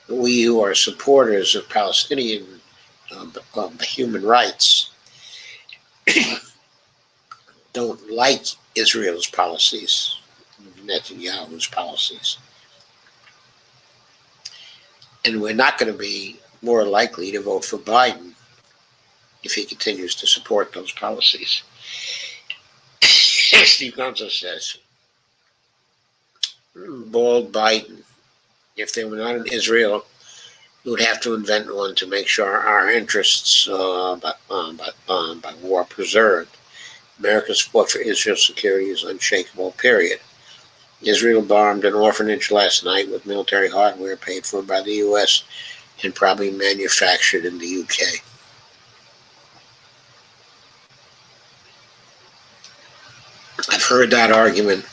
We who are supporters of Palestinian human rights don't like Israel's policies, Netanyahu's policies. And we're not going to be more likely to vote for Biden if he continues to support those policies. Steve Gonzo says, bald Biden. If they were not in Israel, we would have to invent one to make sure our interests by war are preserved. America's support for Israel's security is unshakable, period. Israel bombed an orphanage last night with military hardware paid for by the U.S. and probably manufactured in the U.K. I've heard that argument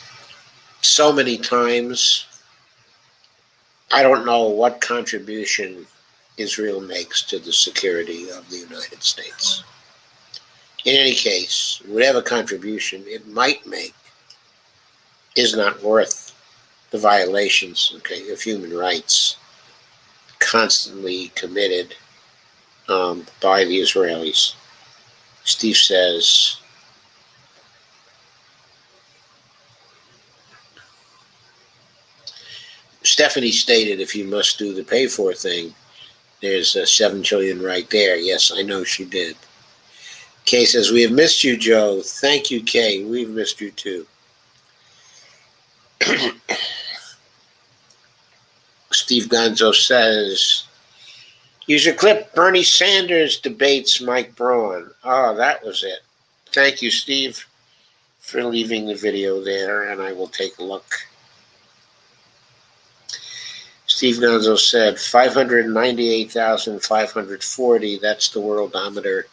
so many times. I don't know what contribution Israel makes to the security of the United States. In any case, whatever contribution it might make is not worth the violations, of human rights constantly committed by the Israelis. Steve says, Stephanie stated, if you must do the pay for thing, there's $7 trillion right there. Yes, I know she did. Kay says, we have missed you, Joe. Thank you, Kay. We've missed you too. Steve Gonzo says, use your clip. Bernie Sanders debates Mike Braun. Oh, that was it. Thank you, Steve, for leaving the video there, and I will take a look. Steve Gonzo said 598,540. That's the worldometer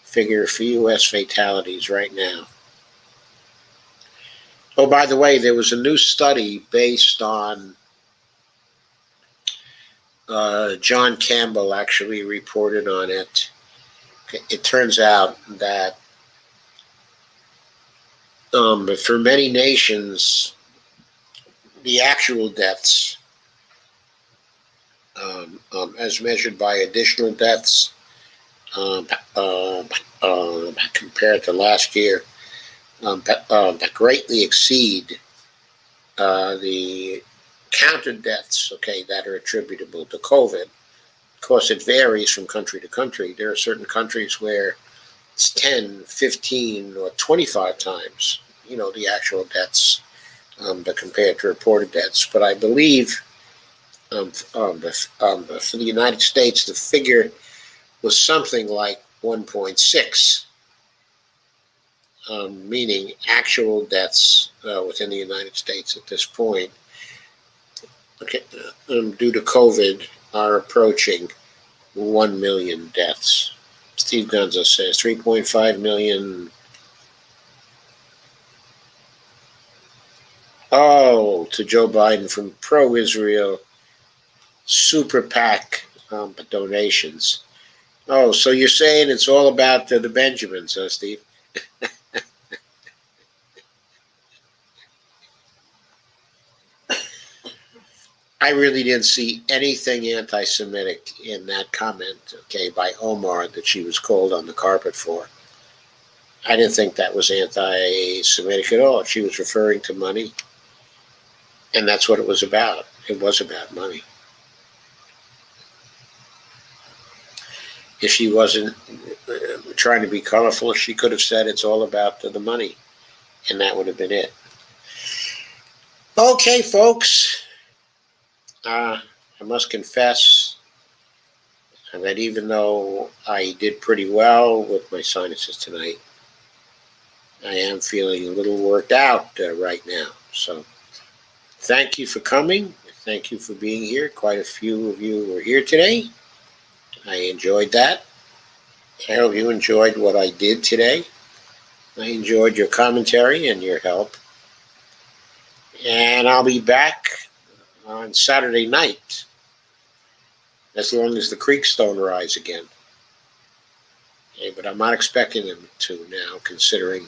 figure for U.S. fatalities right now. Oh, by the way, there was a new study based on John Campbell actually reported on it. It turns out that for many nations, the actual deaths, as measured by additional deaths compared to last year, that greatly exceed the counted deaths, that are attributable to COVID. Of course, it varies from country to country. There are certain countries where it's 10, 15, or 25 times, the actual deaths compared to reported deaths. But I believe for the United States, the figure was something like 1.6, meaning actual deaths within the United States at this point, due to COVID, are approaching 1 million deaths. Steve Gonzo says 3.5 million. Oh, to Joe Biden from pro-Israel super PAC donations. Oh, so you're saying it's all about the Benjamins, huh, Steve? I really didn't see anything anti-Semitic in that comment, by Omar that she was called on the carpet for. I didn't think that was anti-Semitic at all. She was referring to money, and that's what it was about. It was about money. If she wasn't trying to be colorful, she could have said it's all about the money. and that would have been it. Okay, folks, I must confess that even though I did pretty well with my sinuses tonight, I am feeling a little worked out right now. So thank you for coming. Thank you for being here. Quite a few of you were here today. I enjoyed that. I hope you enjoyed what I did today. I enjoyed your commentary and your help. And I'll be back on Saturday night, as long as the creeks don't rise again. Okay, but I'm not expecting them to now, considering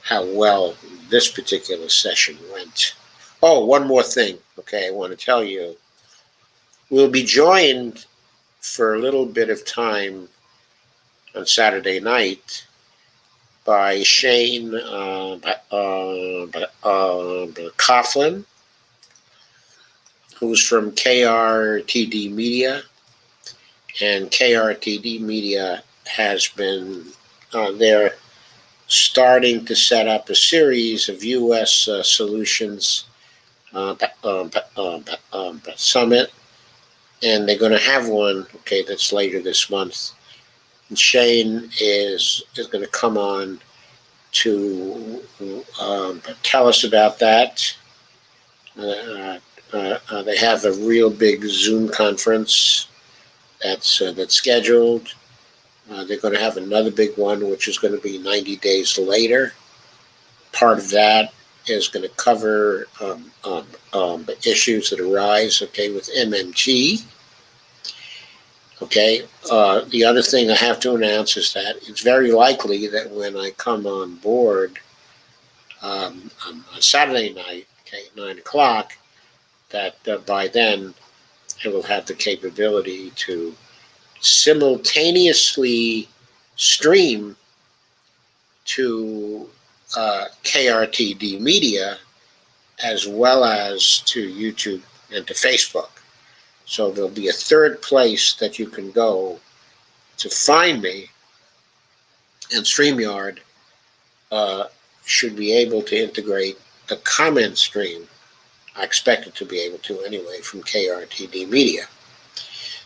how well this particular session went. Oh, one more thing, okay, I want to tell you. We'll be joined for a little bit of time on Saturday night by Shane Coughlin, who's from KRTD Media. And KRTD Media has been, they're starting to set up a series of U.S. solutions summit, and they're going to have one, okay, that's later this month. And Shane is going to come on to tell us about that. They have a real big Zoom conference that's scheduled. They're going to have another big one, which is going to be 90 days later. Part of that is going to cover issues that arise, okay, with MMT. Okay. The other thing I have to announce is that it's very likely that when I come on board on Saturday night, okay, 9 o'clock, that by then I will have the capability to simultaneously stream to KRTD Media as well as to YouTube and to Facebook. So there'll be a third place that you can go to find me, and StreamYard should be able to integrate the comment stream. I expect it to be able to anyway from KRTD Media.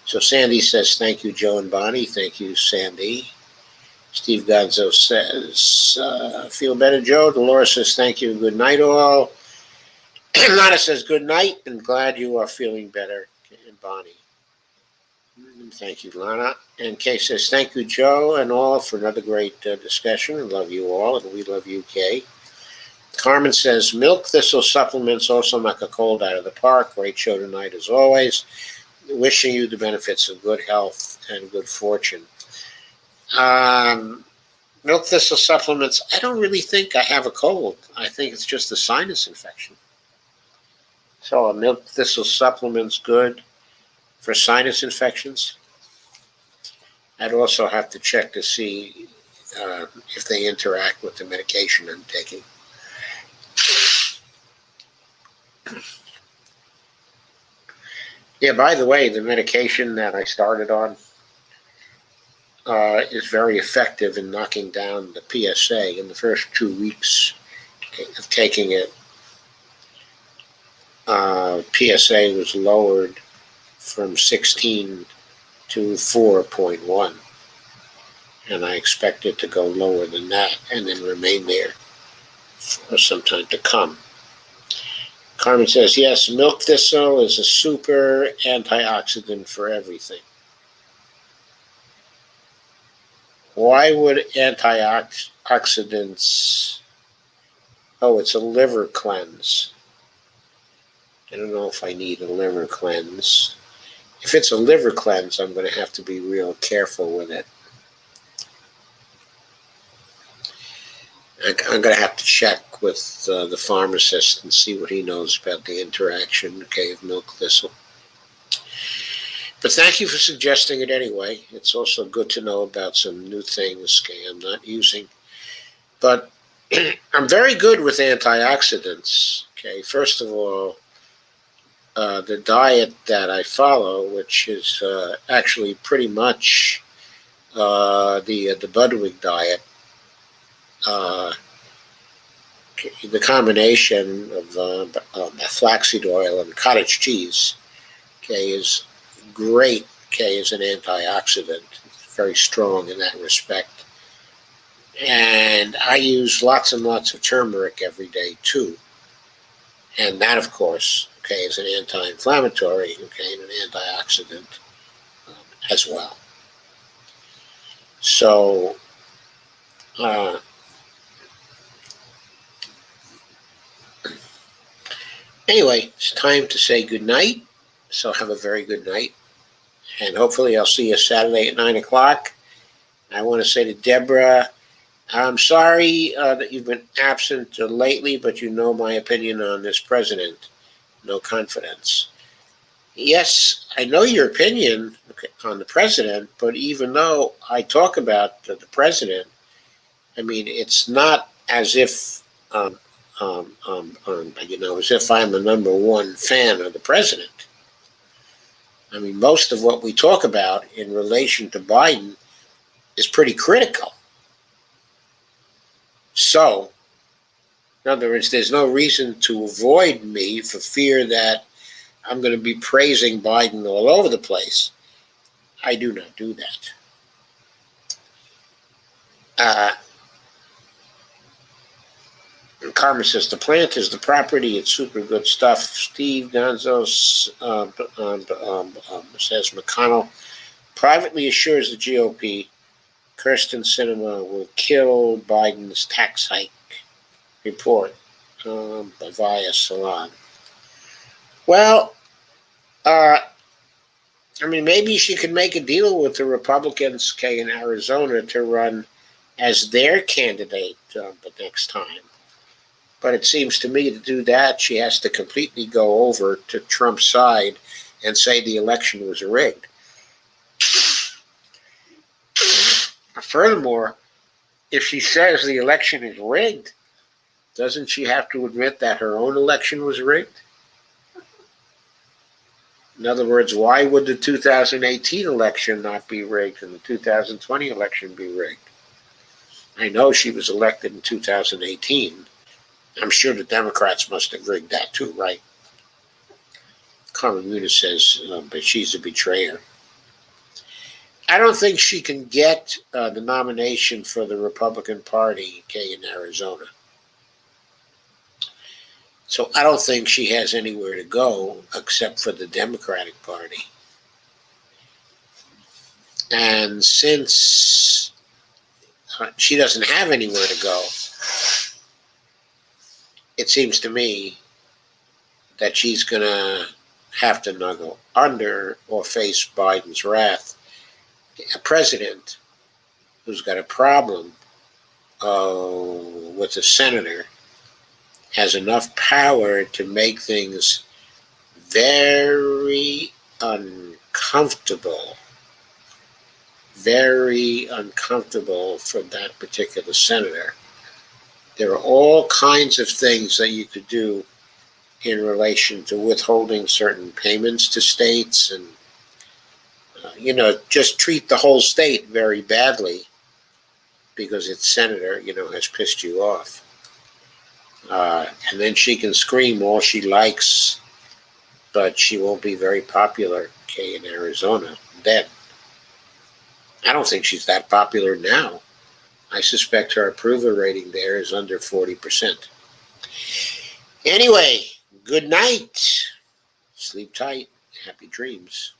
So Sandy says, thank you, Joe and Bonnie. Thank you, Sandy. Steve Gonzo says, feel better, Joe. Dolores says, thank you. Good night, all. Lana says, good night, and glad you are feeling better. And Bonnie. Thank you, Lana. And Kay says, thank you, Joe, and all, for another great discussion. I love you all, and we love you, Kay. Carmen says, milk thistle supplements also knock a cold out of the park. Great show tonight, as always. Wishing you the benefits of good health and good fortune. Milk thistle supplements, I don't really think I have a cold. I think it's just a sinus infection. So milk thistle supplements good for sinus infections. I'd also have to check to see if they interact with the medication I'm taking. Yeah, by the way, the medication that I started on is very effective in knocking down the PSA. In the first 2 weeks of taking it, PSA was lowered from 16 to 4.1. And I expect it to go lower than that and then remain there for some time to come. Carmen says, yes, milk thistle is a super antioxidant for everything. Why would antioxidants... Oh, it's a liver cleanse. I don't know if I need a liver cleanse. If it's a liver cleanse, I'm going to have to be real careful with it. I'm going to have to check with the pharmacist and see what he knows about the interaction, okay, of milk thistle. But thank you for suggesting it anyway. It's also good to know about some new things, okay, I'm not using. But I'm very good with antioxidants, okay. First of all, the diet that I follow, which is actually pretty much the Budwig diet, the combination of flaxseed oil and cottage cheese, okay, is great, okay, as an antioxidant. It's very strong in that respect. And I use lots and lots of turmeric every day too. And that, of course, okay, is an anti-inflammatory, okay, and an antioxidant um, as well. So, uh, anyway, it's time to say good night. So have a very good night. And hopefully I'll see you Saturday at 9 o'clock. I want to say to Deborah, I'm sorry that you've been absent lately, but you know my opinion on this president. No confidence. Yes, I know your opinion on the president, but even though I talk about the president, I mean, it's not as if, as if I'm the number one fan of the president. I mean, most of what we talk about in relation to Biden is pretty critical. So, in other words, there's no reason to avoid me for fear that I'm going to be praising Biden all over the place. I do not do that. Carmen says the plant is the property. It's super good stuff. Steve Gonzo says McConnell privately assures the GOP Kirsten Sinema will kill Biden's tax hike report via Salon. Well, I mean, maybe she could make a deal with the Republicans, okay, in Arizona to run as their candidate the next time. But it seems to me to do that, she has to completely go over to Trump's side and say the election was rigged. Furthermore, if she says the election is rigged, doesn't she have to admit that her own election was rigged? In other words, why would the 2018 election not be rigged and the 2020 election be rigged? I know she was elected in 2018. I'm sure the Democrats must have rigged that too, right? Carmen Muniz says, but she's a betrayer. I don't think she can get the nomination for the Republican Party, okay, in Arizona. So I don't think she has anywhere to go except for the Democratic Party. And since she doesn't have anywhere to go, it seems to me that she's going to have to knuckle under or face Biden's wrath. A president who's got a problem with a senator has enough power to make things very uncomfortable for that particular senator. There are all kinds of things that you could do in relation to withholding certain payments to states and, just treat the whole state very badly because its senator, has pissed you off. And then she can scream all she likes, but she won't be very popular, okay, in Arizona then. I don't think she's that popular now. I suspect her approval rating there is under 40%. Anyway, good night. Sleep tight. Happy dreams.